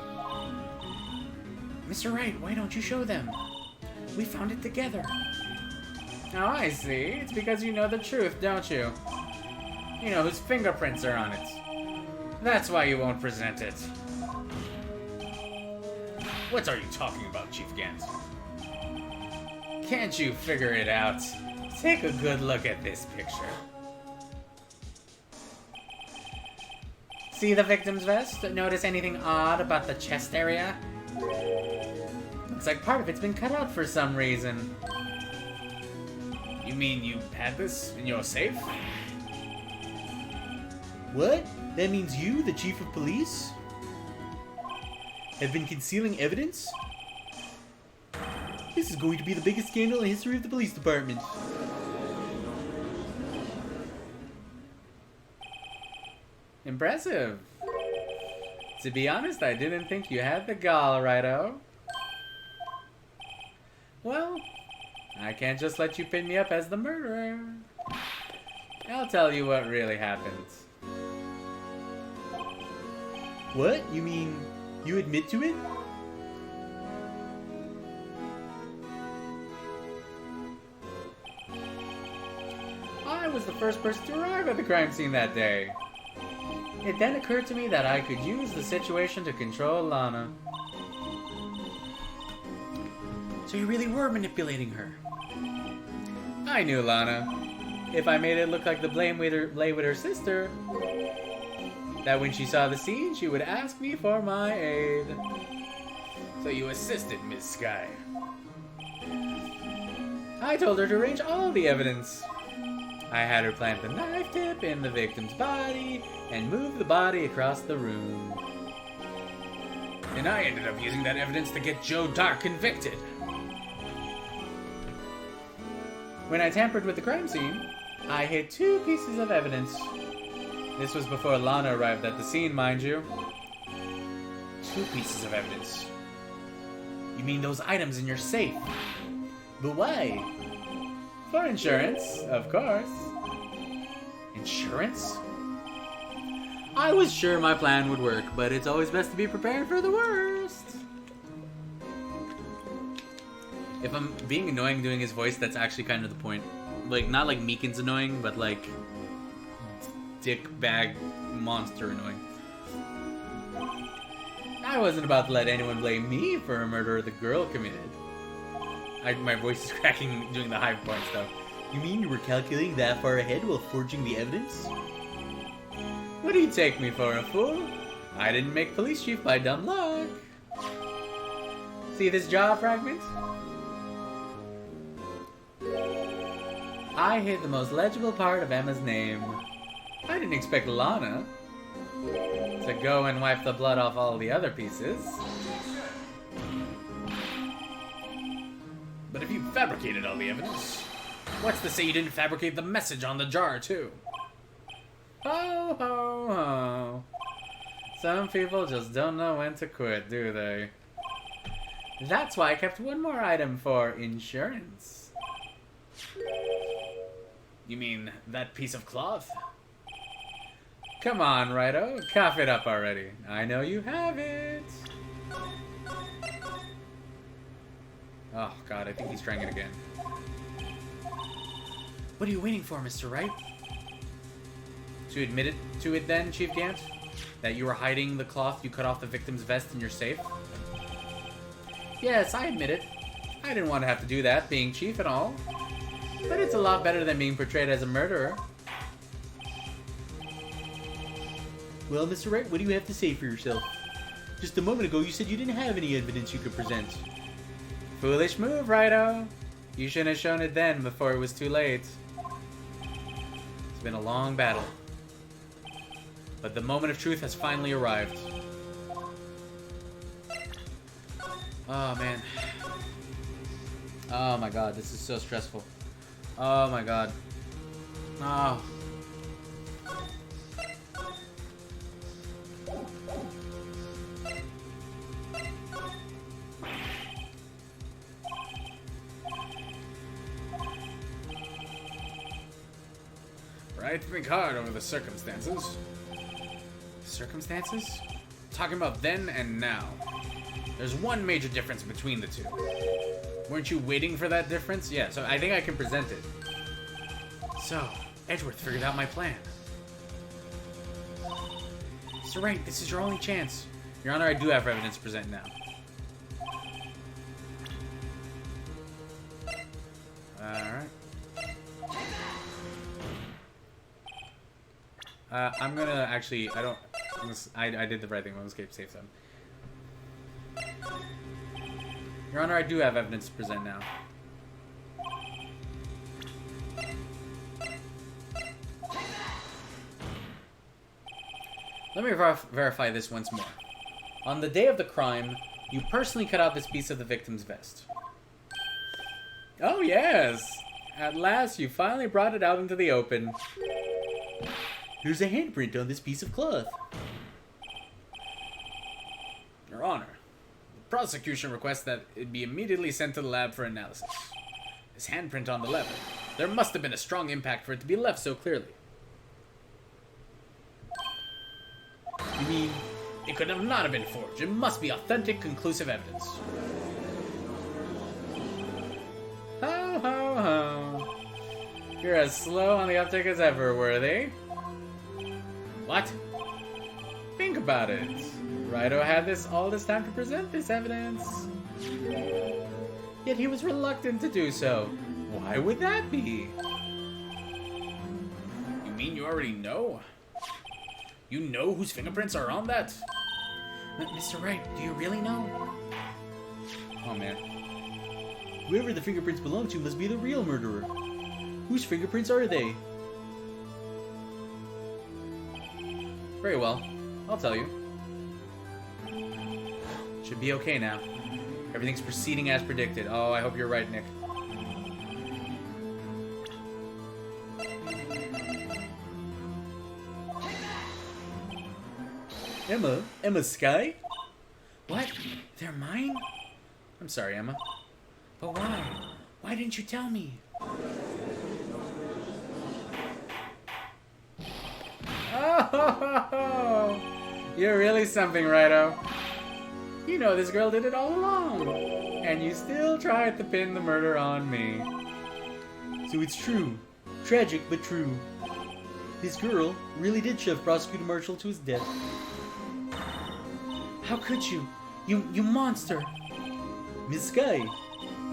Speaker 3: Mr. Wright, why don't you show them? We found it together.
Speaker 2: Oh, I see. It's because you know the truth, don't you? You know whose fingerprints are on it. That's why you won't present it. What are you talking about, Chief Gant? Can't you figure it out? Take a good look at this picture. See the victim's vest? Notice anything odd about the chest area? Looks like part of it's been cut out for some reason. You mean you had this in your safe?
Speaker 4: What? That means you, the chief of police, have been concealing evidence? This is going to be the biggest scandal in the history of the police department.
Speaker 2: Impressive. To be honest, I didn't think you had the gall, Righto. Well, I can't just let you pin me up as the murderer. I'll tell you what really happened.
Speaker 4: What? You mean you admit to it?
Speaker 2: I was the first person to arrive at the crime scene that day. It then occurred to me that I could use the situation to control Lana.
Speaker 3: So you really were manipulating her.
Speaker 2: I knew Lana. If I made it look like the blame lay with her sister, that when she saw the scene, she would ask me for my aid. So you assisted, Miss Sky. I told her to arrange all the evidence. I had her plant the knife tip in the victim's body and move the body across the room. And I ended up using that evidence to get Joe Dark convicted. When I tampered with the crime scene, I hid 2 pieces of evidence. This was before Lana arrived at the scene, mind you. 2 pieces of evidence.
Speaker 3: You mean those items in your safe?
Speaker 2: But why? For insurance, of course.
Speaker 3: Insurance?
Speaker 2: I was sure my plan would work, but it's always best to be prepared for the worst. If I'm being annoying doing his voice, that's actually kind of the point. Like, not like Meekin's annoying, but like dick bag monster annoying. I wasn't about to let anyone blame me for a murder the girl committed. My voice is cracking doing the high points though.
Speaker 4: You mean you were calculating that far ahead while forging the evidence?
Speaker 2: What do you take me for, a fool? I didn't make police chief by dumb luck. See this jaw fragment? I hid the most legible part of Emma's name.
Speaker 1: I didn't expect Lana to go and wipe the blood off all the other pieces. But if you fabricated all the evidence, what's to say you didn't fabricate the message on the jar, too? Ho, ho, ho. Some people just don't know when to quit, do they? That's why I kept one more item for insurance. You mean that piece of cloth? Come on, Righto. Cough it up already. I know you have it. Oh, God, I think he's trying it again.
Speaker 3: What are you waiting for, Mr. Wright?
Speaker 1: To admit it to it then, Chief Gant? That you were hiding the cloth you cut off the victim's vest in your safe? Yes, I admit it. I didn't want to have to do that, being chief and all. But it's a lot better than being portrayed as a murderer.
Speaker 4: Well, Mr. Wright, what do you have to say for yourself? Just a moment ago, you said you didn't have any evidence you could present.
Speaker 1: Foolish move, Righto. You shouldn't have shown it then before it was too late. It's been a long battle. But the moment of truth has finally arrived. Oh, man. Oh, my God. This is so stressful. Oh, my God. Oh. Right? Think hard over the circumstances. Circumstances? Talking about then and now. There's one major difference between the two. Weren't you waiting for that difference? Yeah, so I think I can present it. So, Edgeworth figured out my plan.
Speaker 3: Mr. Wright, this is your only chance.
Speaker 1: Your Honor, I do have evidence to present now. Alright. I'm gonna actually, I did the right thing. I'm gonna escape safe zone. Your Honor, I do have evidence to present now. Let me verify this once more. On the day of the crime, you personally cut out this piece of the victim's vest. Oh yes! At last, you finally brought it out into the open.
Speaker 4: There's a handprint on this piece of cloth.
Speaker 1: Your Honor, the prosecution requests that it be immediately sent to the lab for analysis. This handprint on the leather, there must have been a strong impact for it to be left so clearly.
Speaker 4: You mean,
Speaker 1: it could not have been forged. It must be authentic, conclusive evidence. Ho, ho, ho. You're as slow on the uptake as ever, Worthy. What? Think about it. Righto had all this time to present this evidence. Yet he was reluctant to do so. Why would that be? You mean you already know? You know whose fingerprints are on that?
Speaker 3: Mr. Wright, do you really know?
Speaker 1: Oh, man.
Speaker 4: whoever the fingerprints belong to must be the real murderer. Whose fingerprints are they?
Speaker 1: Very well. I'll tell you. Should be okay now. Everything's proceeding as predicted. Oh, I hope you're right, Nick.
Speaker 4: Emma Sky?
Speaker 3: What? They're mine?
Speaker 1: I'm sorry, Emma.
Speaker 3: But why? Why didn't you tell me?
Speaker 1: Oh, you're really something, Righto. You know this girl did it all along, and you still tried to pin the murder on me.
Speaker 4: So it's true. Tragic, but true. This girl really did shove Prosecutor Marshall to his death.
Speaker 3: How could you? You monster!
Speaker 4: Miss Sky,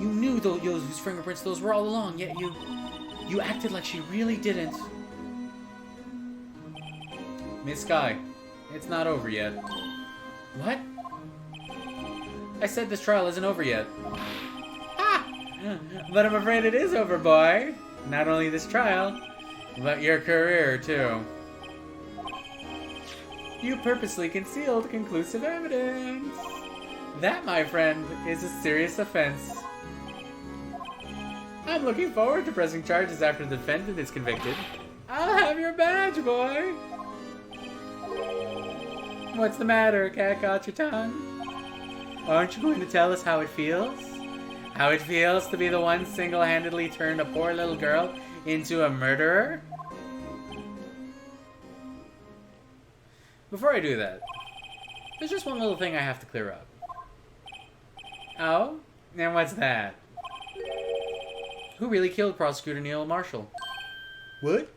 Speaker 3: You knew whose fingerprints those were all along, yet you acted like she really didn't.
Speaker 1: Miss Sky, it's not over yet.
Speaker 3: What?
Speaker 1: I said this trial isn't over yet. Ha! But I'm afraid it is over, boy. Not only this trial, but your career, too.
Speaker 2: You purposely concealed conclusive evidence. That, my friend, is a serious offense. I'm looking forward to pressing charges after the defendant is convicted. I'll have your badge, boy. What's the matter, cat got your tongue? Aren't you going to tell us how it feels? How it feels to be the one single-handedly turned a poor little girl into a murderer? Before I do that, there's just one little thing I have to clear up. Oh? And what's that? Who really killed Prosecutor Neil Marshall?
Speaker 4: What?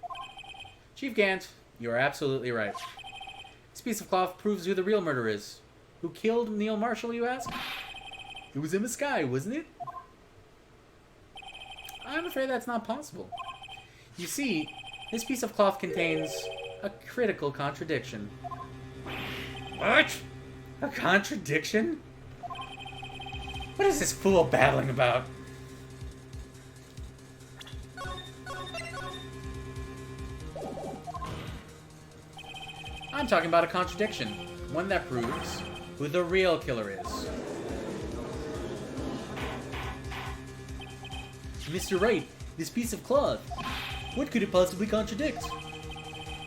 Speaker 2: Chief Gant, you are absolutely right. This piece of cloth proves who the real murderer is. Who killed Neil Marshall, you ask?
Speaker 4: It was Emma Sky, wasn't it?
Speaker 2: I'm afraid that's not possible. You see, this piece of cloth contains a critical contradiction. What? A contradiction? What is this fool babbling about? I'm talking about a contradiction. One that proves who the real killer is.
Speaker 4: Mr. Wright, this piece of cloth. What could it possibly contradict?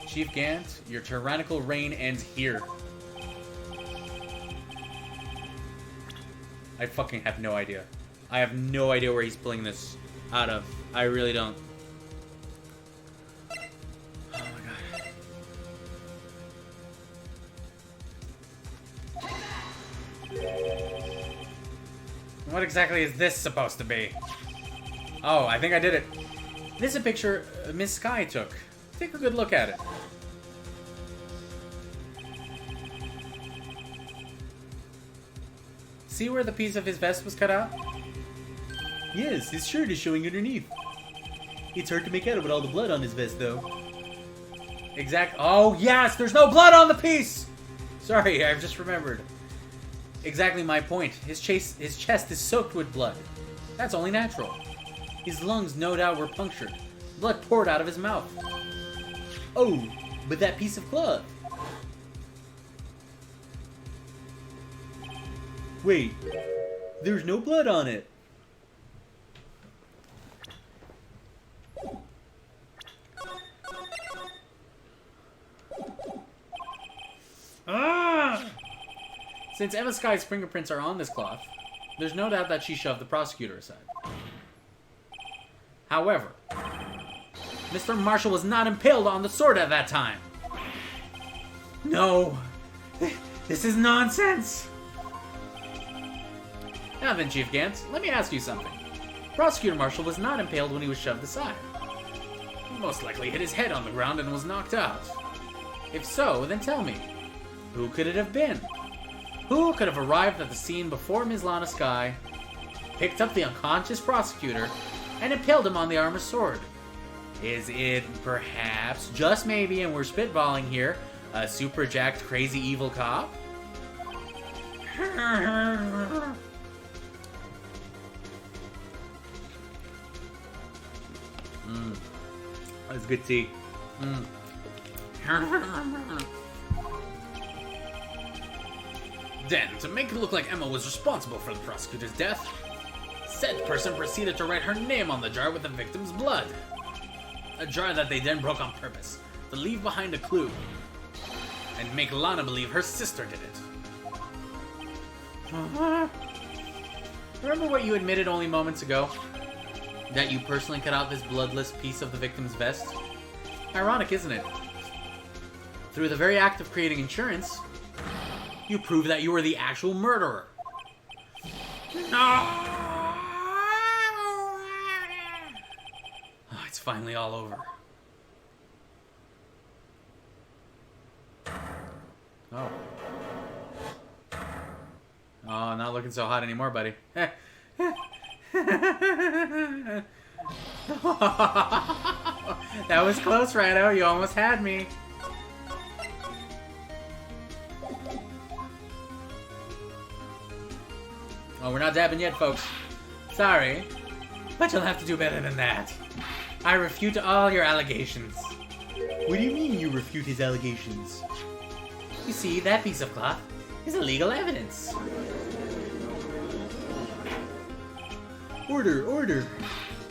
Speaker 2: Chief Gant, your tyrannical reign ends here. I fucking have no idea. I have no idea where he's pulling this out of. I really don't. Oh my god. What exactly is this supposed to be? Oh, I think I did it. This is a picture Miss Sky took. Take a good look at it. See where the piece of his vest was cut out?
Speaker 4: Yes, his shirt is showing underneath. It's hard to make out with all the blood on his vest, though.
Speaker 2: Oh, yes! There's no blood on the piece! Sorry, I've just remembered. Exactly my point. His chest is soaked with blood. That's only natural. His lungs, no doubt, were punctured. Blood poured out of his mouth.
Speaker 4: Oh, but that piece of cloth. Wait, there's no blood on it.
Speaker 2: Since Emma Sky's fingerprints are on this cloth, there's no doubt that she shoved the prosecutor aside. However, Mr. Marshall was not impaled on the sword at that time. No, this is nonsense. Now then, Chief Gant, let me ask you something. Prosecutor Marshall was not impaled when he was shoved aside. He most likely hit his head on the ground and was knocked out. If so, then tell me, who could it have been? Who could have arrived at the scene before Ms. Lana Sky, picked up the unconscious prosecutor, and impaled him on the armor's sword? Is it perhaps, just maybe, and we're spitballing here, a super jacked crazy evil cop? That's good tea. Then, to make it look like Emma was responsible for the prosecutor's death, said person proceeded to write her name on the jar with the victim's blood. A jar that they then broke on purpose, to leave behind a clue, and make Lana believe her sister did it. Remember what you admitted only moments ago? That you personally cut out this bloodless piece of the victim's vest? Ironic, isn't it? Through the very act of creating insurance, you prove that you were the actual murderer. No! Oh, it's finally all over. Oh. Oh, not looking so hot anymore, buddy. That was close, Rhino. You almost had me. Oh, we're not dabbing yet, folks. Sorry, but you'll have to do better than that. I refute all your allegations.
Speaker 4: What do you mean you refute his allegations?
Speaker 3: You see, that piece of cloth is illegal evidence.
Speaker 4: Order, order!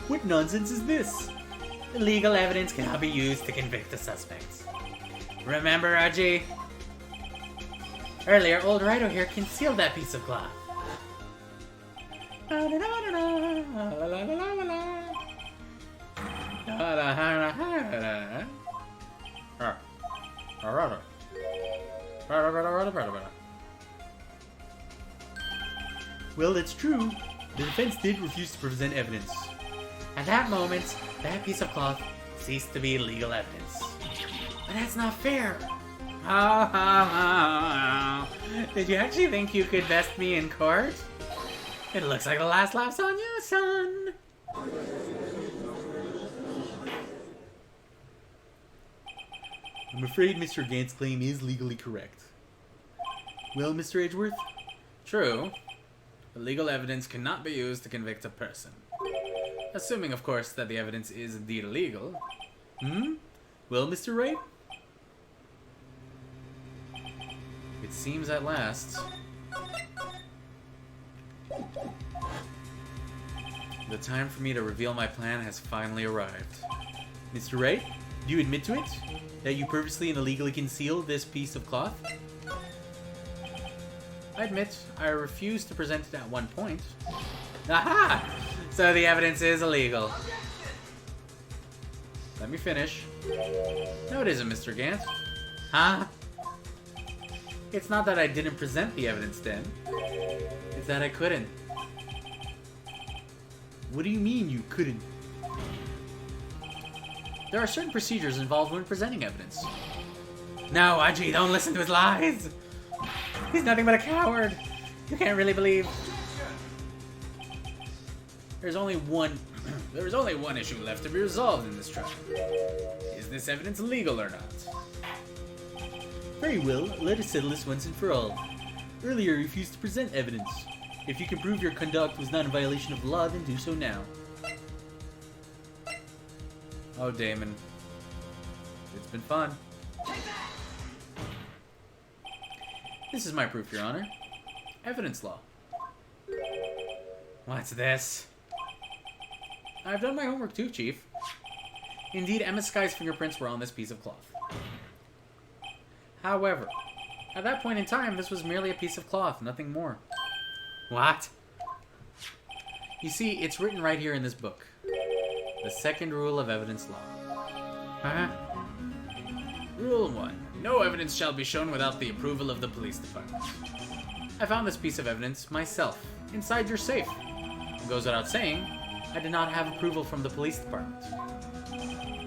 Speaker 4: What nonsense is this?
Speaker 3: Illegal evidence cannot be used to convict the suspects. Remember, RG? Earlier, old Wright here concealed that piece of cloth.
Speaker 4: Well, that's true. The defense did refuse to present evidence.
Speaker 3: At that moment, that piece of cloth ceased to be legal evidence. But that's not fair. Did you actually think you could best me in court? It looks like the last laugh's on you, son.
Speaker 4: I'm afraid Mr. Gant's claim is legally correct. Well, Mr. Edgeworth?
Speaker 2: True. Illegal evidence cannot be used to convict a person. Assuming, of course, that the evidence is indeed illegal.
Speaker 4: Well, Mr. Wright?
Speaker 2: It seems at last the time for me to reveal my plan has finally arrived.
Speaker 4: Mr. Wright, do you admit to it? That you purposely and illegally concealed this piece of cloth?
Speaker 2: I admit, I refused to present it at one point. Aha! So the evidence is illegal. Let me finish. No, it isn't, Mr. Gant.
Speaker 3: Huh?
Speaker 2: It's not that I didn't present the evidence then. It's that I couldn't.
Speaker 4: What do you mean you couldn't?
Speaker 2: There are certain procedures involved when presenting evidence.
Speaker 3: No, Aji, don't listen to his lies. He's nothing but a coward. You can't really believe.
Speaker 2: There is only one issue left to be resolved in this trial. Is this evidence legal or not?
Speaker 4: Very well, let us settle this once and for all. Earlier, you refused to present evidence. If you can prove your conduct was not in violation of law, then do so now.
Speaker 2: Oh, Damon. It's been fun. This is my proof, Your Honor. Evidence law.
Speaker 3: What's this?
Speaker 2: I've done my homework too, Chief. Indeed, Emma Sky's fingerprints were on this piece of cloth. However, at that point in time, this was merely a piece of cloth, nothing more.
Speaker 3: What?
Speaker 2: You see, it's written right here in this book. The second rule of evidence law.
Speaker 3: Huh?
Speaker 2: Rule 1. No evidence shall be shown without the approval of the police department. I found this piece of evidence myself, inside your safe. It goes without saying, I did not have approval from the police department.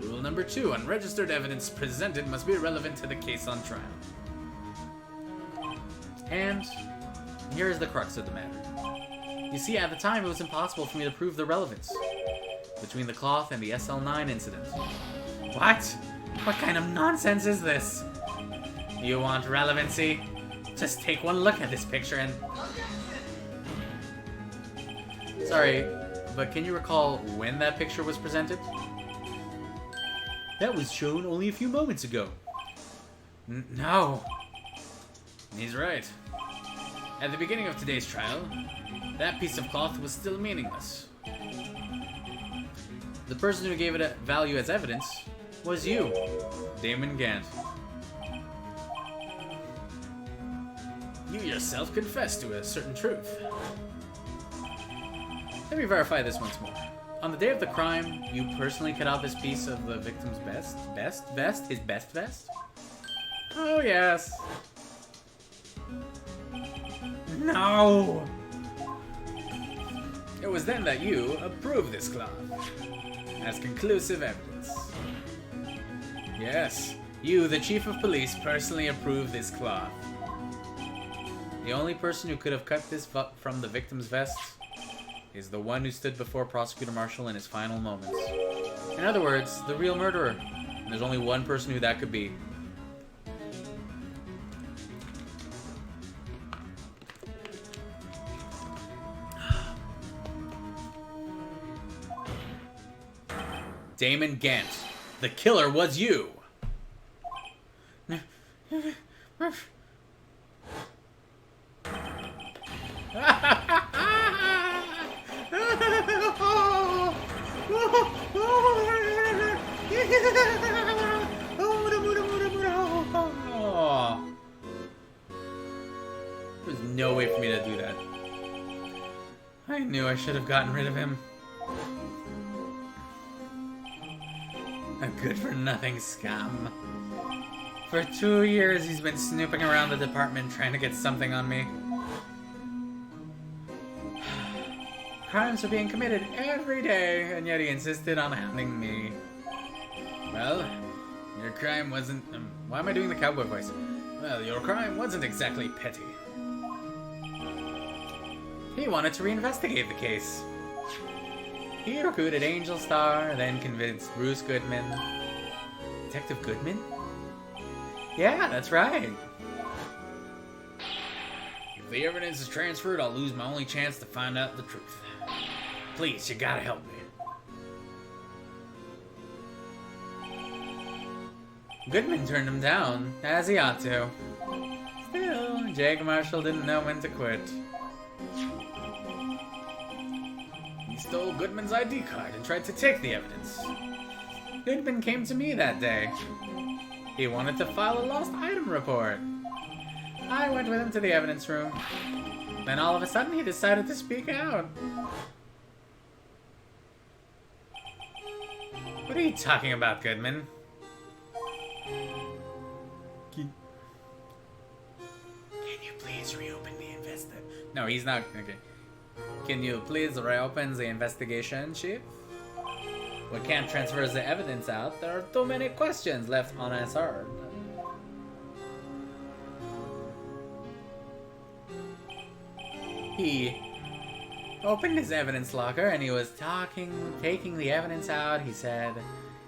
Speaker 2: Rule number 2. Unregistered evidence presented must be relevant to the case on trial. And here is the crux of the matter. You see, at the time, it was impossible for me to prove the relevance between the cloth and the SL9 incident.
Speaker 3: What? What kind of nonsense is this?
Speaker 2: You want relevancy?
Speaker 3: Just take one look at this picture and...
Speaker 2: Sorry, but can you recall when that picture was presented?
Speaker 4: That was shown only a few moments ago.
Speaker 3: No.
Speaker 2: He's right. At the beginning of today's trial, that piece of cloth was still meaningless. The person who gave it a value as evidence was you, Damon Gant. You yourself confessed to a certain truth. Let me verify this once more. On the day of the crime, you personally cut out this piece of the victim's his best vest? Oh, yes.
Speaker 3: No!
Speaker 2: It was then that you approved this cloth as conclusive evidence. Yes, you, the chief of police, personally approved this cloth. The only person who could have cut this from the victim's vest is the one who stood before Prosecutor Marshall in his final moments. In other words, the real murderer. And there's only one person who that could be. Damon Gant. The killer was you. Oh. There's no way for me to do that. I knew I should have gotten rid of him. A good-for-nothing scum. For 2 years, he's been snooping around the department trying to get something on me. Crimes are being committed every day, and yet he insisted on hounding me. Well, your crime wasn't... why am I doing the cowboy voice? Well, your crime wasn't exactly petty. He wanted to reinvestigate the case. He recruited Angel Star, then convinced Bruce Goodman. Detective Goodman? Yeah, that's right. If the evidence is transferred, I'll lose my only chance to find out the truth. Please, you gotta help me. Goodman turned him down, as he ought to. Still, Jake Marshall didn't know when to quit. He stole Goodman's ID card and tried to take the evidence. Goodman came to me that day. He wanted to file a lost item report. I went with him to the evidence room. Then all of a sudden he decided to speak out. What are you talking about, Goodman? Can you please reopen the investigation? No, he's not. Okay. Can you please reopen the investigation, Chief? We can't transfer the evidence out. There are too many questions left unanswered. He opened his evidence locker and he was taking the evidence out. He said,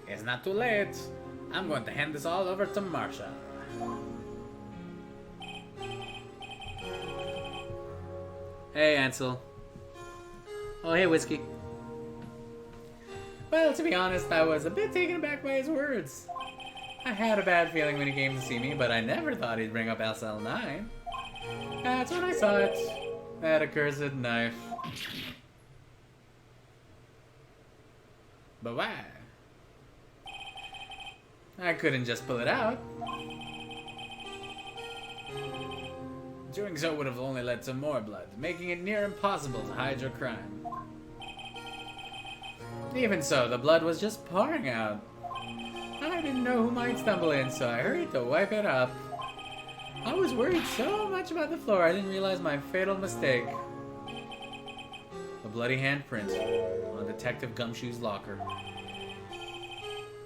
Speaker 2: "It's not too late. I'm going to hand this all over to Marshall." Hey, Ansel. Oh, hey, Whiskey. Well, to be honest, I was a bit taken aback by his words. I had a bad feeling when he came to see me, but I never thought he'd bring up SL9. That's when I saw it. That accursed knife. But why? I couldn't just pull it out. Doing so would have only led to more blood, making it near impossible to hide your crime. Even so, the blood was just pouring out. I didn't know who might stumble in, so I hurried to wipe it up. I was worried so much about the floor, I didn't realize my fatal mistake. A bloody handprint on Detective Gumshoe's locker.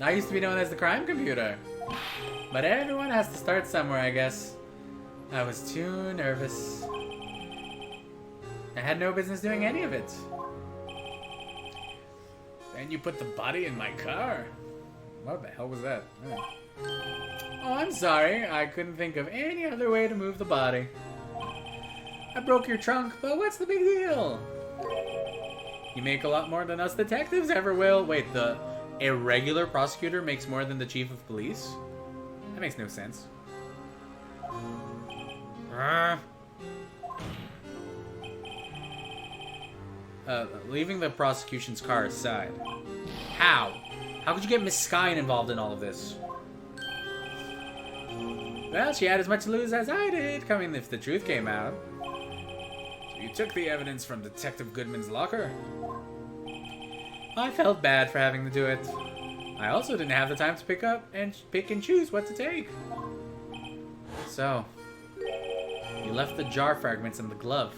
Speaker 2: I used to be known as the crime computer. But everyone has to start somewhere, I guess. I was too nervous. I had no business doing any of it. And you put the body in my car? What the hell was that? Oh, I'm sorry. I couldn't think of any other way to move the body. I broke your trunk, but what's the big deal? You make a lot more than us detectives ever will. Wait, the irregular prosecutor makes more than the chief of police? That makes no sense. Leaving the prosecution's car aside. How? How could you get Miss Skyen involved in all of this? Well, she had as much to lose as I did, coming if the truth came out. So you took the evidence from Detective Goodman's locker? I felt bad for having to do it. I also didn't have the time to pick and choose what to take. So, you left the jar fragments in the glove.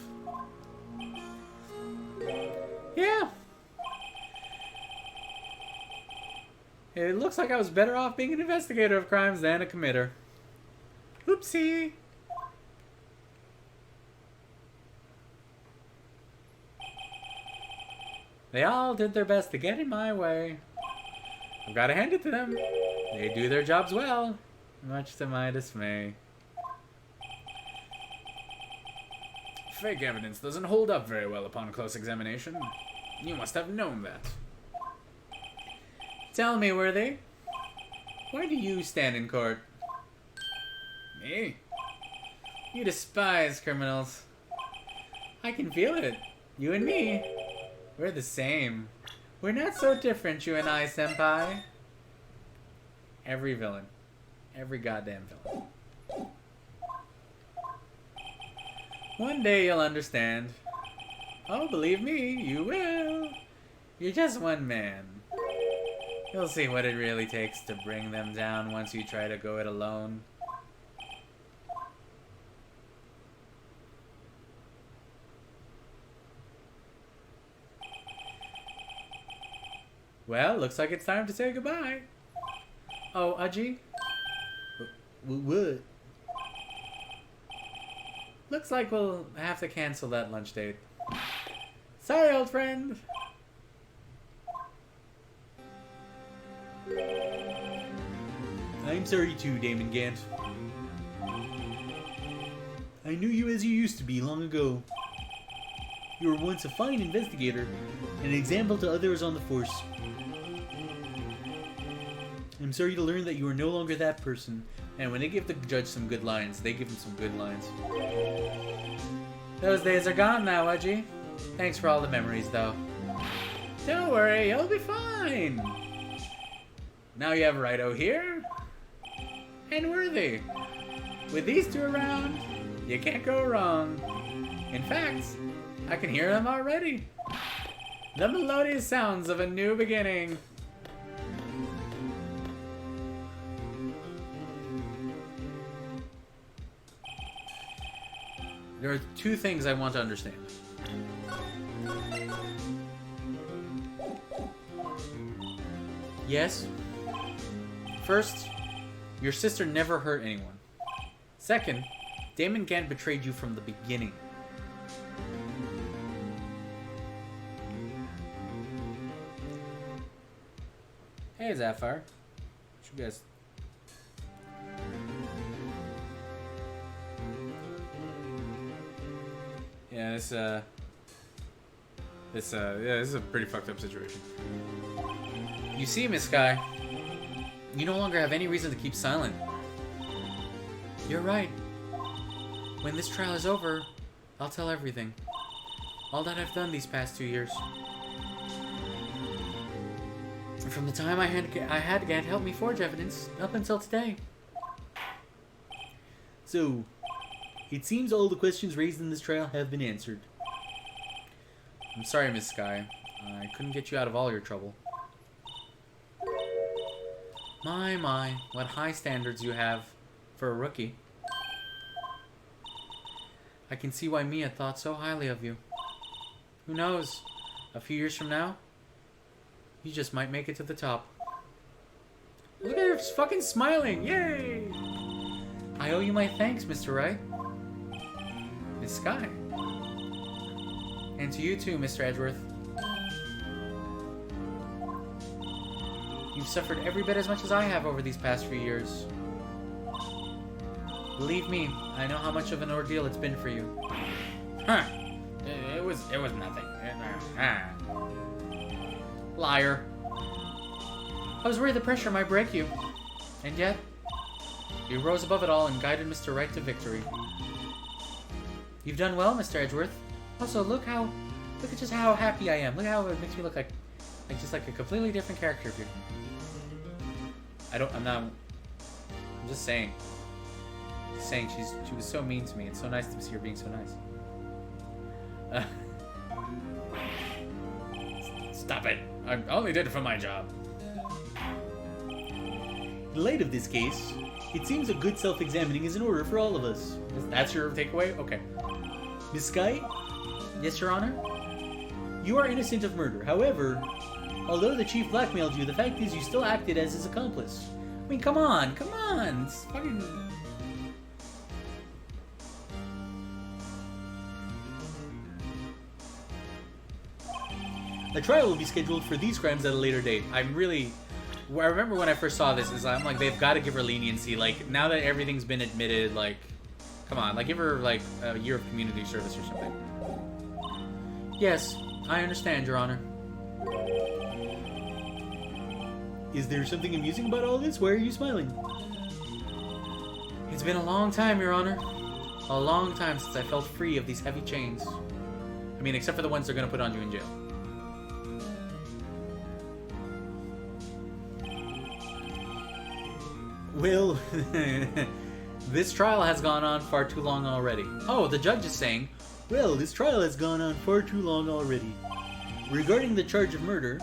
Speaker 2: Yeah. It looks like I was better off being an investigator of crimes than a committer. Oopsie. They all did their best to get in my way. I've got to hand it to them. They do their jobs well, much to my dismay. Fake evidence doesn't hold up very well upon close examination. You must have known that. Tell me, Worthy, why do you stand in court? Me? You despise criminals. I can feel it. You and me. We're the same. We're not so different, you and I, Senpai.
Speaker 1: Every villain. Every goddamn villain. One day you'll understand. Oh, believe me, you will. You're just one man. You'll see what it really takes to bring them down once you try to go it alone. Well, looks like it's time to say goodbye. Oh, Aji?
Speaker 4: What?
Speaker 1: Looks like we'll have to cancel that lunch date. Sorry, old friend.
Speaker 4: I'm sorry too, Damon Gant. I knew you as you used to be long ago. You were once a fine investigator, and an example to others on the force. I'm sorry to learn that you are no longer that person.
Speaker 1: And when they give the judge some good lines, they give him some good lines. Those days are gone now, Aji. Thanks for all the memories, though. Don't worry, you'll be fine. Now you have Righto here, and Worthy. With these two around, you can't go wrong. In fact, I can hear them already. The melodious sounds of a new beginning. There are two things I want to understand. Yes. First, your sister never hurt anyone. Second, Damon Gant betrayed you from the beginning. Hey, Zafar. You guys... Yeah, this is a pretty fucked up situation. You see, Miss Sky, you no longer have any reason to keep silent. You're right. When this trial is over, I'll tell everything. All that I've done these past 2 years. From the time I had Gant help me forge evidence, up until today.
Speaker 4: So, it seems all the questions raised in this trial have been answered.
Speaker 1: I'm sorry, Miss Sky. I couldn't get you out of all your trouble. My, what high standards you have for a rookie. I can see why Mia thought so highly of you. Who knows? A few years from now, you just might make it to the top. Look at her fucking smiling! Yay! I owe you my thanks, Mr. Wright. Miss Sky. And to you too, Mr. Edgeworth. You've suffered every bit as much as I have over these past few years. Believe me, I know how much of an ordeal it's been for you. Huh. It was nothing. Liar. I was worried the pressure might break you. And yet, you rose above it all and guided Mr. Wright to victory. You've done well, Mr. Edgeworth. Also, look at just how happy I am. Look how it makes me look like just like a completely different character here. I'm just saying. She was so mean to me. It's so nice to see her being so nice. Stop it. I only did it for my job.
Speaker 4: In light of this case, it seems a good self-examining is in order for all of us.
Speaker 1: That's your takeaway? Okay.
Speaker 4: Miss Sky?
Speaker 1: Yes, Your Honor?
Speaker 4: You are innocent of murder. However, although the chief blackmailed you, the fact is you still acted as his accomplice.
Speaker 1: I mean, come on. It's fucking...
Speaker 4: A trial will be scheduled for these crimes at a later date.
Speaker 1: I remember when I first saw this, I'm like, they've got to give her leniency. Like, now that everything's been admitted, like, come on, like, give her, like, a year of community service or something. Yes, I understand, Your Honor.
Speaker 4: Is there something amusing about all this? Why are you smiling?
Speaker 1: It's been a long time, Your Honor. A long time since I felt free of these heavy chains. I mean, except for the ones they're going to put on you in jail.
Speaker 2: Will, this trial has gone on far too long already. Oh, the judge is saying,
Speaker 4: Well, this trial has gone on far too long already. Regarding the charge of murder,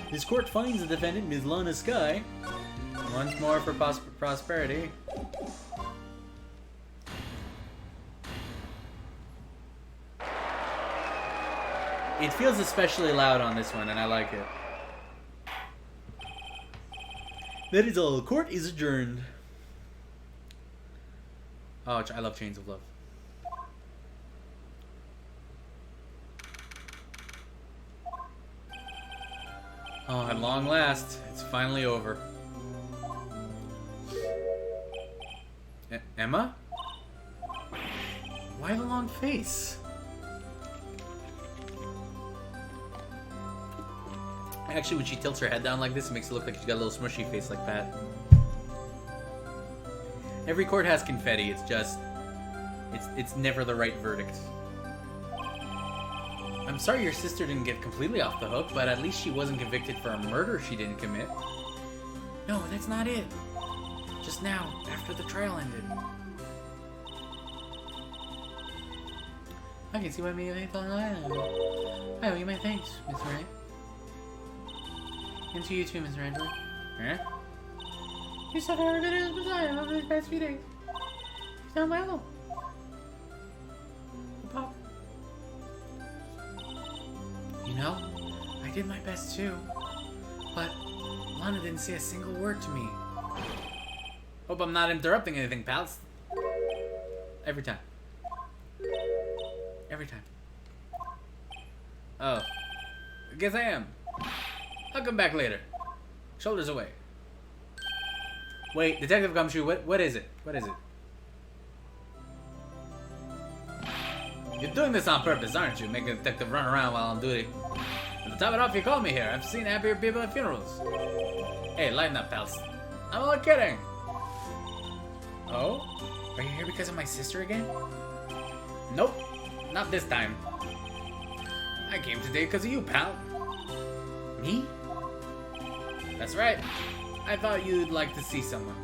Speaker 4: this court finds the defendant, Ms. Lana Sky,
Speaker 2: once more for prosperity. It feels especially loud on this one, and I like it.
Speaker 4: That is all. Court is adjourned.
Speaker 2: Oh, I love Chains of Love. Oh, at long last, it's finally over. Emma? Why the long face? Actually, when she tilts her head down like this, it makes it look like she's got a little smushy face like Pat. Every court has confetti, it's just... It's never the right verdict. I'm sorry your sister didn't get completely off the hook, but at least she wasn't convicted for a murder she didn't commit. No, that's not it. Just now, after the trial ended. I can see why me and I owe you my thanks, Miss Wright. And to you too, Mr. Andrew. Huh? You said I regretted his desire over these past few days. He's not my own. Pop. You know, I did my best too. But Lana didn't say a single word to me. Hope I'm not interrupting anything, pals. Every time. Every time. Oh. I guess I am. I'll come back later. Shoulders away. Wait, Detective Gumshoe, what is it? What is it? You're doing this on purpose, aren't you? Making a detective run around while on duty. And to top it off, you called me here. I've seen happier people at funerals. Hey, lighten up, pals. I'm only kidding. Oh? Are you here because of my sister again? Nope. Not this time. I came today because of you, pal. Me? That's right. I thought you'd like to see someone.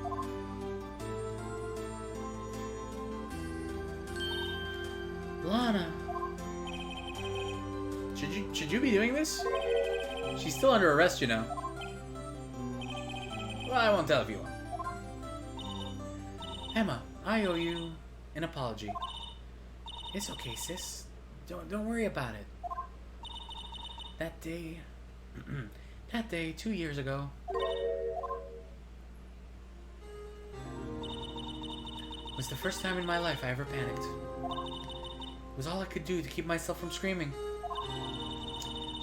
Speaker 2: Lana. Should you be doing this? She's still under arrest, you know. Well, I won't tell if you want. Emma, I owe you an apology. It's okay, sis. Don't worry about it. That day... that day, 2 years ago... was the first time in my life I ever panicked. It was all I could do to keep myself from screaming.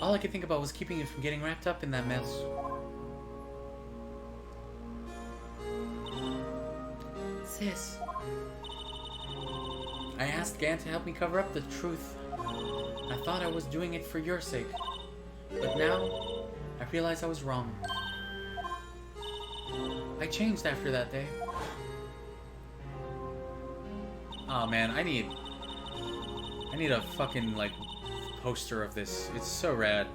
Speaker 2: All I could think about was keeping it from getting wrapped up in that mess. Sis. I asked Gan to help me cover up the truth. I thought I was doing it for your sake. But now, I realize I was wrong. I changed after that day. Oh man, I need a fucking, like, poster of this. It's so rad.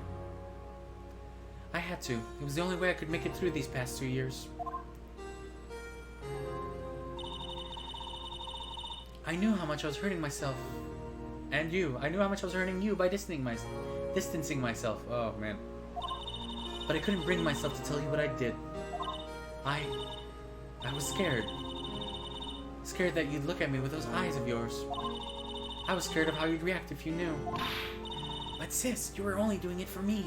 Speaker 2: I had to. It was the only way I could make it through these past 2 years. I knew how much I was hurting myself. And you. I knew how much I was hurting you by distancing myself. Oh, man. But I couldn't bring myself to tell you what I did. I was scared. Scared that you'd look at me with those eyes of yours. I was scared of how you'd react if you knew. But sis, you were only doing it for me.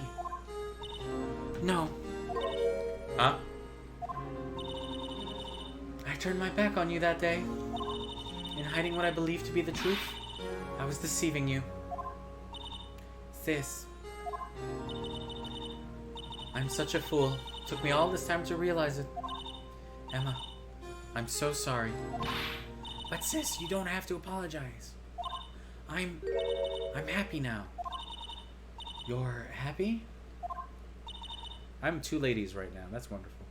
Speaker 2: No. Huh? I turned my back on you that day. In hiding what I believed to be the truth, I was deceiving you. Sis. I'm such a fool. It took me all this time to realize it. Emma, I'm so sorry. But sis, you don't have to apologize. I'm happy now. You're happy? I'm 2 ladies right now. That's wonderful.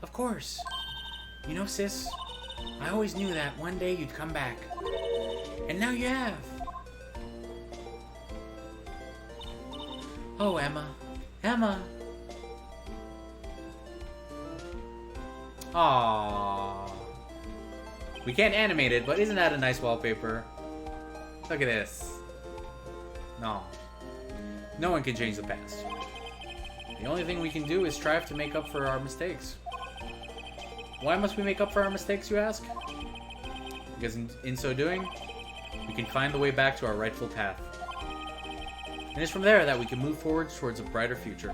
Speaker 2: Of course. You know, sis, I always knew that one day you'd come back. And now you have. Oh, Emma. Emma.
Speaker 1: Aww. We can't animate it, but isn't that a nice wallpaper? Look at this. No. No one can change the past. The only thing we can do is strive to make up for our mistakes. Why must we make up for our mistakes, you ask? Because in so doing, we can find the way back to our rightful path. And it's from there that we can move forward towards a brighter future.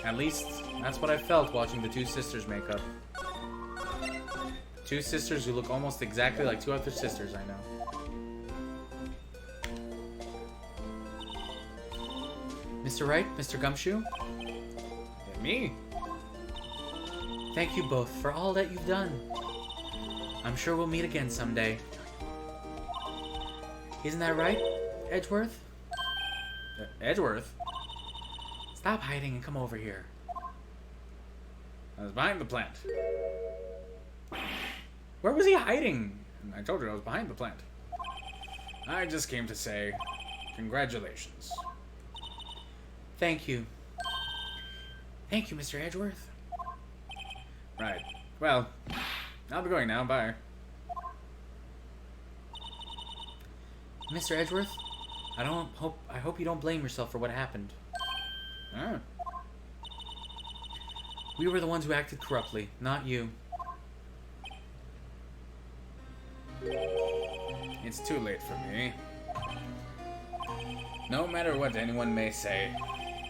Speaker 1: At least, that's what I felt watching the two sisters make up. Two sisters who look almost exactly like two other sisters I know.
Speaker 3: Mr. Wright, Mr. Gumshoe,
Speaker 1: Me?
Speaker 3: thank you both for all that you've done. I'm sure we'll meet again someday. Isn't that right, Edgeworth?
Speaker 1: Edgeworth?
Speaker 3: Stop hiding and come over here.
Speaker 1: I was behind the plant. Where was he hiding? I told you I was behind the plant. I just came to say, congratulations.
Speaker 3: Thank you. Thank you, Mr. Edgeworth.
Speaker 1: Right. Well, I'll be going now. Bye.
Speaker 3: Mr. Edgeworth, I hope you don't blame yourself for what happened.
Speaker 1: Ah.
Speaker 3: We were the ones who acted corruptly, not you.
Speaker 1: It's too late for me. No matter what anyone may say,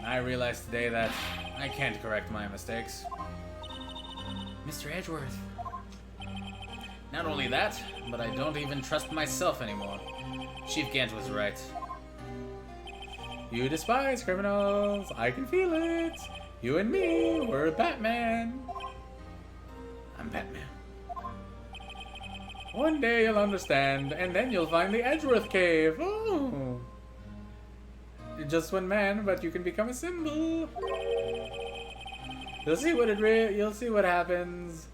Speaker 1: I realize today that I can't correct my mistakes.
Speaker 3: Mr. Edgeworth.
Speaker 1: Not only that, but I don't even trust myself anymore. Chief Gant was right. You despise criminals. I can feel it. You and me, we're Batman. I'm Batman. One day you'll understand, and then you'll find the Edgeworth Cave. Oh. You're just one man, but you can become a symbol. You'll see what happens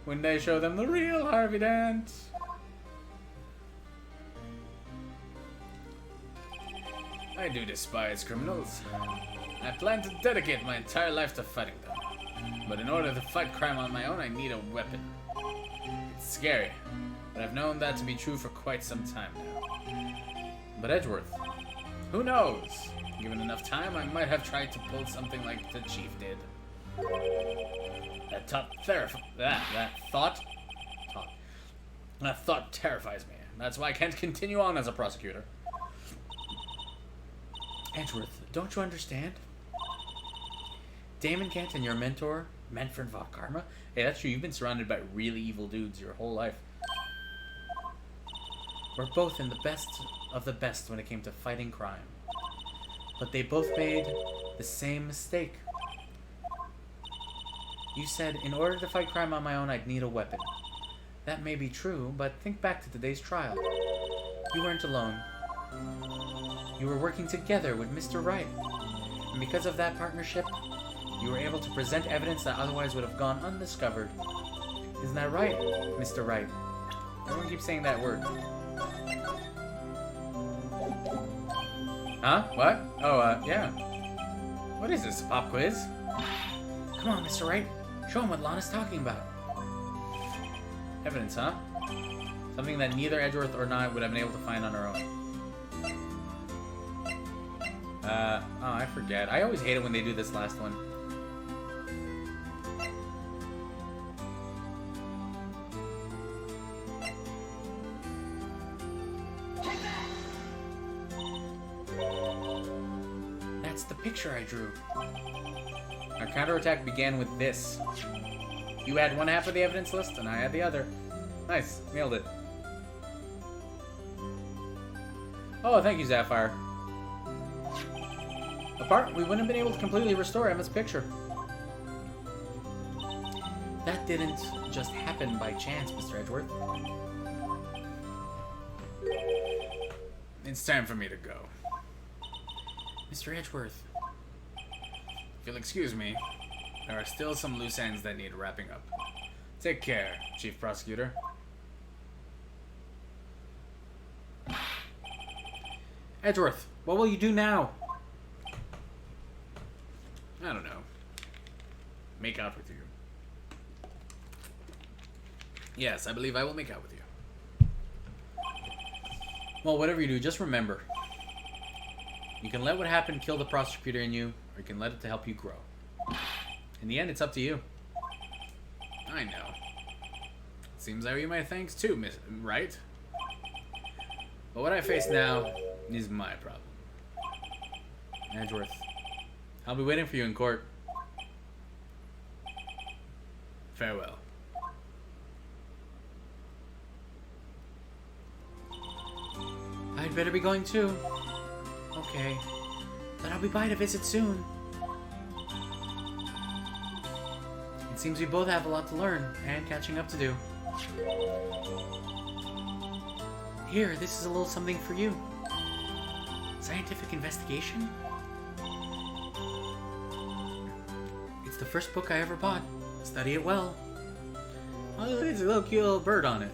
Speaker 1: when they show them the real Harvey Dent. I do despise criminals. I plan to dedicate my entire life to fighting them. But in order to fight crime on my own, I need a weapon. It's scary, but I've known that to be true for quite some time now. But Edgeworth, who knows? Given enough time, I might have tried to pull something like the Chief did. That thought terrifies me. That's why I can't continue on as a prosecutor.
Speaker 3: Edgeworth, don't you understand? Damon Gant and your mentor, Manfred von Karma?
Speaker 1: Hey, that's true. You've been surrounded by really evil dudes your whole life.
Speaker 3: We're both in the best of the best when it came to fighting crime. But they both made the same mistake. You said, in order to fight crime on my own, I'd need a weapon. That may be true, but think back to today's trial. You weren't alone. You were working together with Mr. Wright. And because of that partnership, you were able to present evidence that otherwise would have gone undiscovered. Isn't that right, Mr. Wright?
Speaker 1: Everyone keeps saying that word. Huh? What? Oh, yeah. What is this, a pop quiz?
Speaker 3: Come on, Mr. Wright. Show him what Lana's talking about.
Speaker 1: Evidence, huh? Something that neither Edgeworth or I would have been able to find on our own. Oh, I forget. I always hate it when they do this last one.
Speaker 3: That's the picture I drew.
Speaker 1: Our counterattack began with this. You had one half of the evidence list, and I had the other. Nice. Nailed it. Oh, thank you, Sapphire. Apart, we wouldn't have been able to completely restore Emma's picture.
Speaker 3: That didn't just happen by chance, Mr. Edgeworth.
Speaker 1: It's time for me to go.
Speaker 3: Mr. Edgeworth.
Speaker 1: If you'll excuse me, there are still some loose ends that need wrapping up. Take care, Chief Prosecutor.
Speaker 3: Edgeworth, what will you do now?
Speaker 1: I don't know.
Speaker 2: make out with you. Yes, I believe I will make out with you. Well, whatever you do, just remember. You can let what happened kill the prosecutor in you, or you can let it to help you grow. In the end, it's up to you. I know. Seems I owe you my thanks too, Miss Wright. But what I face now is my problem. Edgeworth, I'll be waiting for you in court. Farewell.
Speaker 3: I'd better be going too. Okay. But I'll be by to visit soon. It seems we both have a lot to learn and catching up to do. Here, this is a little something for you. Scientific investigation? It's the first book I ever bought. Study it well.
Speaker 2: Oh, there's a little cute little bird on it.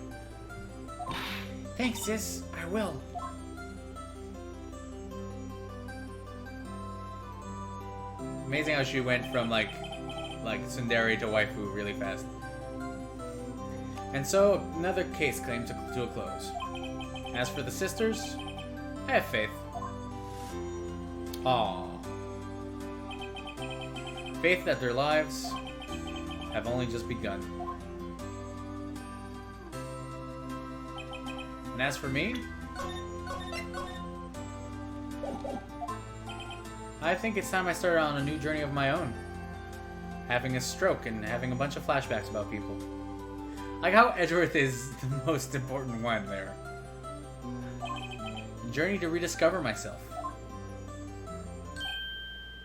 Speaker 3: Thanks, sis. I will.
Speaker 1: Amazing how she went from like tsundere to waifu really fast. And so another case came to a close. As for the sisters, I have faith. Aww. Faith that their lives have only just begun. And as for me, I think it's time I started on a new journey of my own. Having a stroke and having a bunch of flashbacks about people. Like how Edgeworth is the most important one there. A journey to rediscover myself.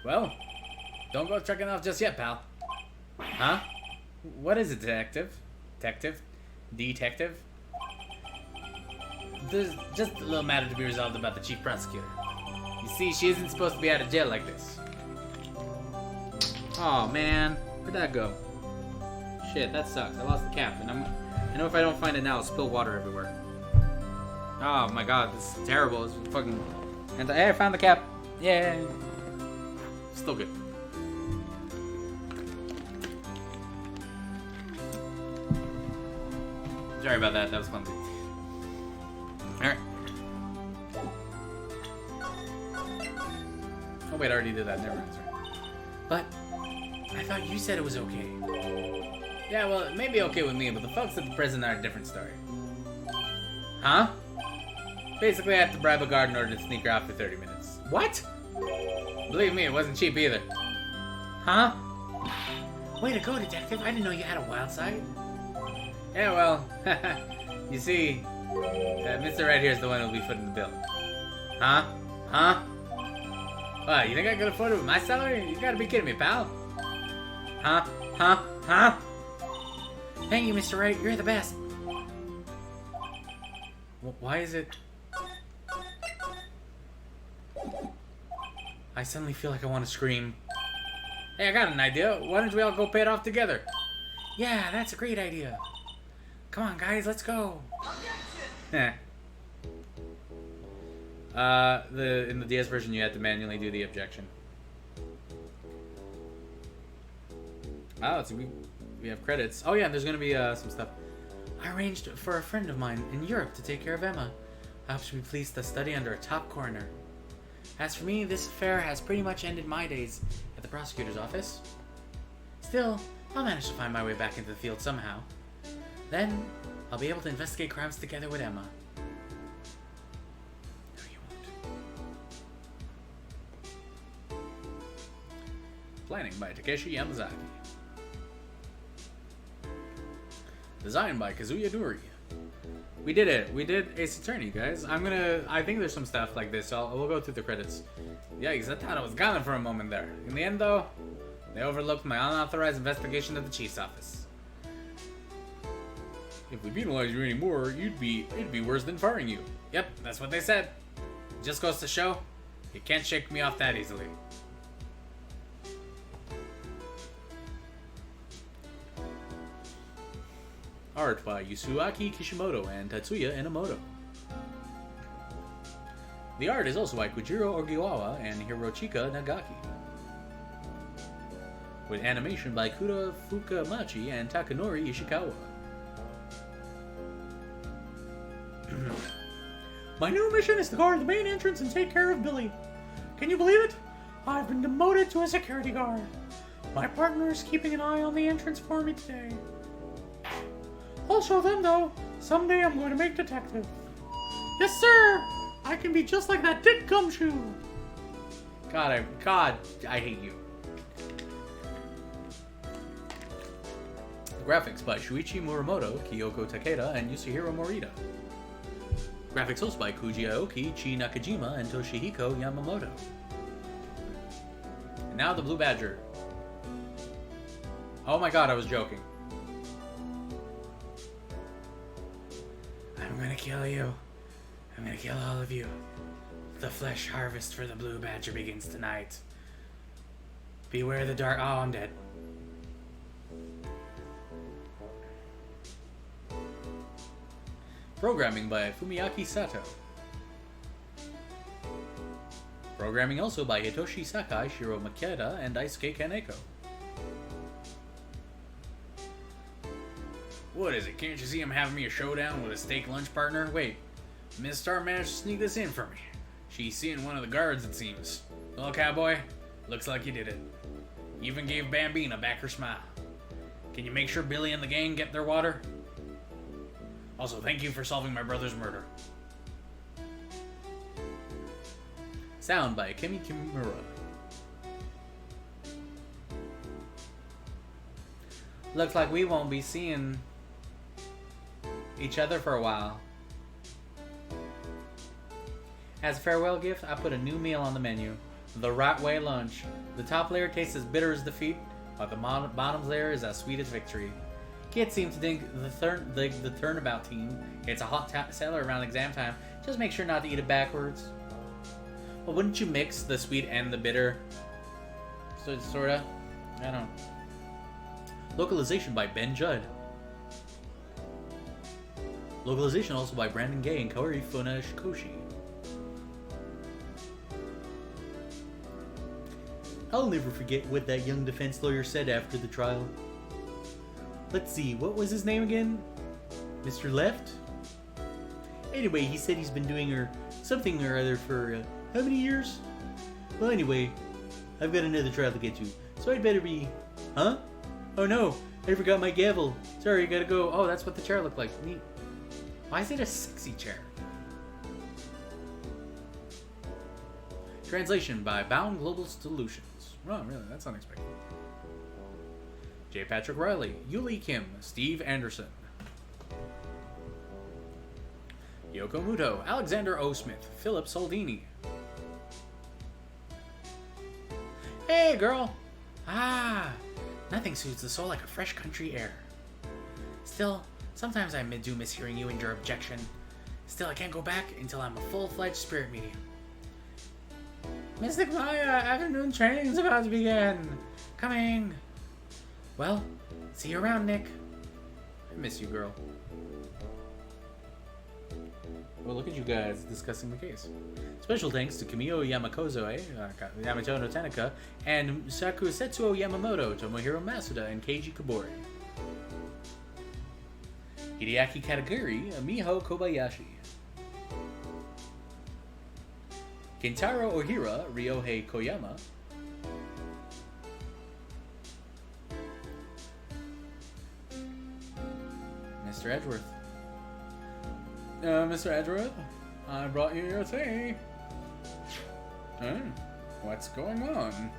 Speaker 1: Well, don't go checking off just yet, pal. Huh? What is it, detective? Detective? There's just a little matter to be resolved about the chief prosecutor. You see, she isn't supposed to be out of jail like this. Oh man, where'd that go? Shit, that sucks. I lost the cap, and I know if I don't find it now, I'll spill water everywhere. Oh my god, this is terrible. This is fucking. And hey, I found the cap. Yay. Still good. Sorry about that. That was clumsy. Alright. Oh wait, I already did that. Never mind. Sorry.
Speaker 3: But I thought you said it was okay.
Speaker 2: Yeah, well, it may be okay with me, but the folks at the prison are a different story. Huh? Basically, I had to bribe a guard in order to sneak her out for 30 minutes.
Speaker 1: What?
Speaker 2: Believe me, it wasn't cheap either. Huh?
Speaker 3: Way to go, detective. I didn't know you had a wild side.
Speaker 2: Yeah, well, you see, Mr. Right here is the one who'll be footing the bill. Huh? Huh? What, you think I could afford it with my salary? You gotta be kidding me, pal. Huh? Huh? Huh?
Speaker 3: Thank you, Mr. Wright. You're the best.
Speaker 2: Why is it...
Speaker 3: I suddenly feel like I want to scream.
Speaker 2: Hey, I got an idea. Why don't we all go pay it off together?
Speaker 3: Yeah, that's a great idea. Come on, guys, let's go.
Speaker 2: Heh. In the DS version, you had to manually do the objection. Oh, we have credits. Oh yeah, there's gonna be some stuff.
Speaker 3: I arranged for a friend of mine in Europe to take care of Emma. I hope she'll be pleased to study under a top coroner. As for me, this affair has pretty much ended my days at the prosecutor's office. Still, I'll manage to find my way back into the field somehow. Then, I'll be able to investigate crimes together with Emma. No, you won't.
Speaker 2: Planning by Takeshi Yamazaki. Designed by Kazuya Duri. We did it. We did Ace Attorney, guys. I think there's some stuff like this, so we'll go through the credits. Yikes, I thought I was gone for a moment there. In the end, though, they overlooked my unauthorized investigation of the chief's office. If we penalize you anymore, it'd be worse than firing you. Yep, that's what they said. Just goes to show, you can't shake me off that easily. Art by Yusuaki Kishimoto and Tatsuya Enomoto. The art is also by Kujiro Ogiwawa and Hirochika Nagaki.
Speaker 4: with animation by Kudo Fukamachi and Takanori Ishikawa. My new mission is to guard the main entrance and take care of Billy. Can you believe it? I've been demoted to a security guard. My partner is keeping an eye on the entrance for me today. I'll show them, though. Someday I'm going to make detective. Yes, sir! I can be just like that Dick Gumshoe.
Speaker 1: God, I hate you.
Speaker 4: Graphics by Shuichi Muramoto, Kyoko Takeda, and Yasuhiro Morita. Graphics also by Koji Aoki, Chi Nakajima, and Toshihiko Yamamoto.
Speaker 1: And now the Blue Badger. Oh my god, I was joking.
Speaker 3: I'm gonna kill you. I'm gonna kill all of you. The flesh harvest for the Blue Badger begins tonight. Beware the dark. Oh, I'm dead.
Speaker 4: Programming by Fumiaki Sato. Programming also by Hitoshi Sakai, Shiro Makeda, and Daisuke Kaneko.
Speaker 1: What is it? Can't you see I'm having me a showdown with a steak lunch partner? Wait, Miss Star managed to sneak this in for me. She's seeing one of the guards, it seems. Well, cowboy, looks like you did it. You even gave Bambina back her smile. Can you make sure Billy and the gang get their water? Also, thank you for solving my brother's murder.
Speaker 4: Sound by Kemi Kimura.
Speaker 3: Looks like we won't be seeing each other for a while. As a farewell gift, I put a new meal on the menu. The Right Way Lunch. The top layer tastes as bitter as defeat, while the bottom layer is as sweet as victory. Kids seem to think the turnabout team. It's a hot seller around exam time. Just make sure not to eat it backwards.
Speaker 1: Well, wouldn't you mix the sweet and the bitter? So, sorta? I don't know.
Speaker 4: Localization by Ben Judd. Localization also by Brandon Gay and Kaori Funashikoshi. I'll never forget what that young defense lawyer said after the trial. Let's see, what was his name again? Mr. Left? Anyway, he said he's been doing her something or other for how many years? Well, anyway, I've got another trial to get to, so I'd better be... Huh? Oh no, I forgot my gavel. Sorry, I gotta go.
Speaker 3: Oh, that's what the chair looked like. Neat. Why is it a sexy chair?
Speaker 1: Translation by Bound Global Solutions. Oh, really? That's unexpected. J. Patrick Riley, Yuli Kim, Steve Anderson. Yoko Muto, Alexander O. Smith, Philip Soldini.
Speaker 3: Hey, girl! Ah! Nothing soothes the soul like a fresh country air. Still, sometimes I do miss hearing you and your objection. Still, I can't go back until I'm a full-fledged spirit medium. Mystic Maya, afternoon training's about to begin. Coming. Well, see you around, Nick.
Speaker 1: I miss you, girl. Well, look at you guys discussing the case.
Speaker 4: Special thanks to Kamiyo Yamakozoe, Yamato no Tanaka, and Sakusetsuo Yamamoto, Tomohiro Masuda, and Keiji Kobori. Hideaki Katagiri, Miho Kobayashi. Kentaro Ohira, Ryohei Koyama.
Speaker 1: Mr. Edgeworth. Mr. Edgeworth, I brought you your tea. What's going on?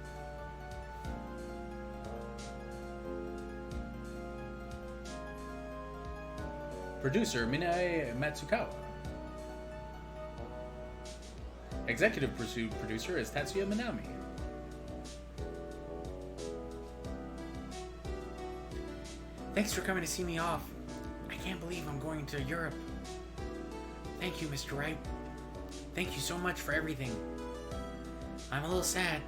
Speaker 1: Producer Minae Matsukawa. Executive producer is Tatsuya Minami.
Speaker 3: Thanks for coming to see me off. I can't believe I'm going to Europe. Thank you, Mr. Wright. Thank you so much for everything. I'm a little sad,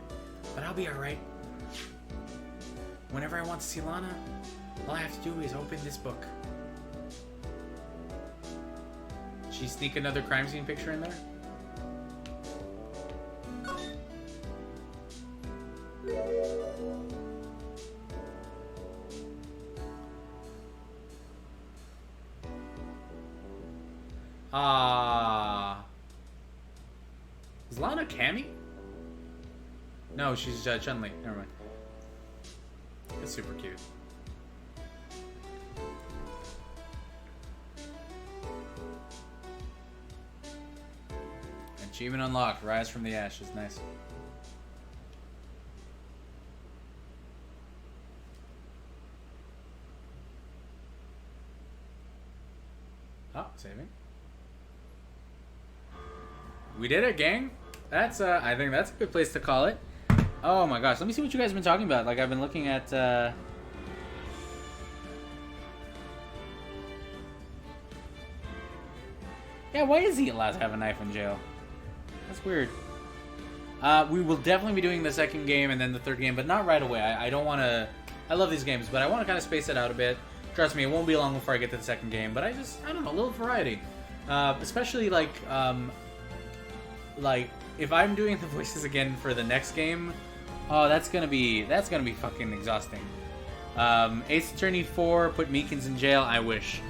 Speaker 3: but I'll be alright. Whenever I want to see Lana, all I have to do is open this book.
Speaker 1: Did she sneak another crime scene picture in there?
Speaker 2: Ah. Is Lana Cammy? No, she's Chun-Li. Never mind. It's super cute. Achievement unlocked. Rise from the ashes. Nice. Oh, saving. We did it, gang. That's I think that's a good place to call it. Oh my gosh, let me see what you guys have been talking about. Like, I've been looking at yeah, why is he allowed to have a knife in jail? That's weird. We will definitely be doing the second game and then the third game, but not right away. I don't want to... I love these games, but I want to kind of space it out a bit. Trust me, it won't be long before I get to the second game, but I don't know, a little variety. Especially, like, if I'm doing the voices again for the next game, oh, that's gonna be fucking exhausting. Ace Attorney 4 put Meekins in jail. I wish.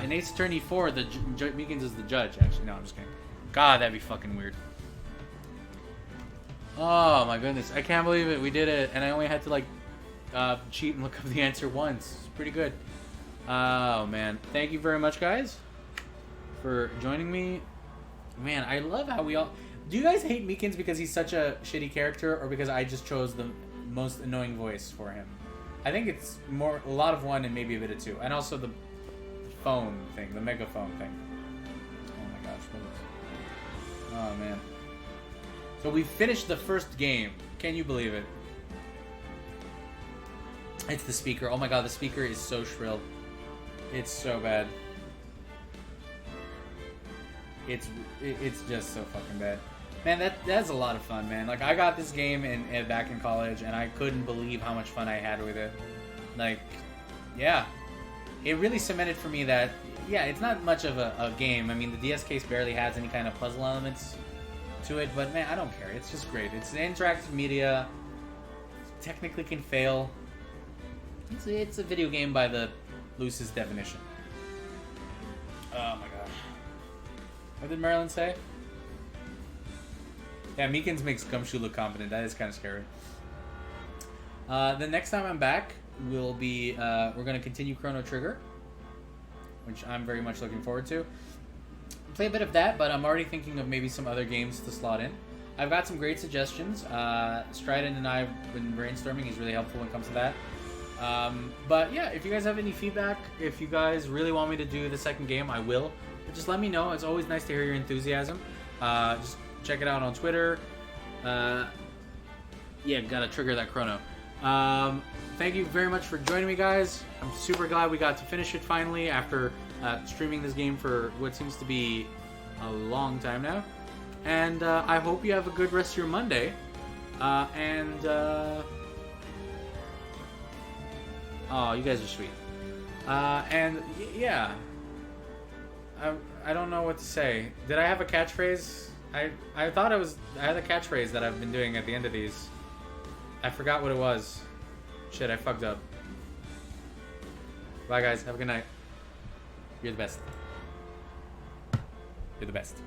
Speaker 2: In Ace Attorney 4, Meekins is the judge. Actually, no, I'm just kidding. God, that'd be fucking weird. Oh my goodness, I can't believe it. We did it, and I only had to like cheat and look up the answer once. It's pretty good. Oh man, thank you very much, guys, for joining me. Man, I love how we all... Do you guys hate Meekins because he's such a shitty character, or because I just chose the most annoying voice for him? I think it's a lot of one and maybe a bit of two. And also the phone thing, the megaphone thing. Oh my gosh, what is... Oh man. So we finished the first game. Can you believe it? It's the speaker. Oh my god, the speaker is so shrill. It's so bad. It's just so fucking bad. Man, that's a lot of fun, man. Like, I got this game back in college, and I couldn't believe how much fun I had with it. Like, yeah. It really cemented for me that, yeah, it's not much of a game. I mean, the DS case barely has any kind of puzzle elements to it, but man, I don't care. It's just great. It's interactive media. Technically can fail. It's a video game by the loosest definition. Oh my gosh. What did Marilyn say? Yeah, Meekins makes Gumshoe look competent. That is kind of scary. The next time I'm back, we're going to continue Chrono Trigger, which I'm very much looking forward to. Play a bit of that, but I'm already thinking of maybe some other games to slot in. I've got some great suggestions. Strident and I have been brainstorming. He's really helpful when it comes to that. But yeah, if you guys have any feedback, if you guys really want me to do the second game, I will. But just let me know. It's always nice to hear your enthusiasm. Just check it out on Twitter. Yeah, gotta trigger that chrono. Thank you very much for joining me, guys. I'm super glad we got to finish it finally after streaming this game for what seems to be a long time now. And I hope you have a good rest of your Monday. Oh, you guys are sweet. And yeah, I don't know what to say. Did I have a catchphrase? I thought I had a catchphrase that I've been doing at the end of these. I forgot what it was. Shit, I fucked up. Bye guys, have a good night. You're the best. You're the best.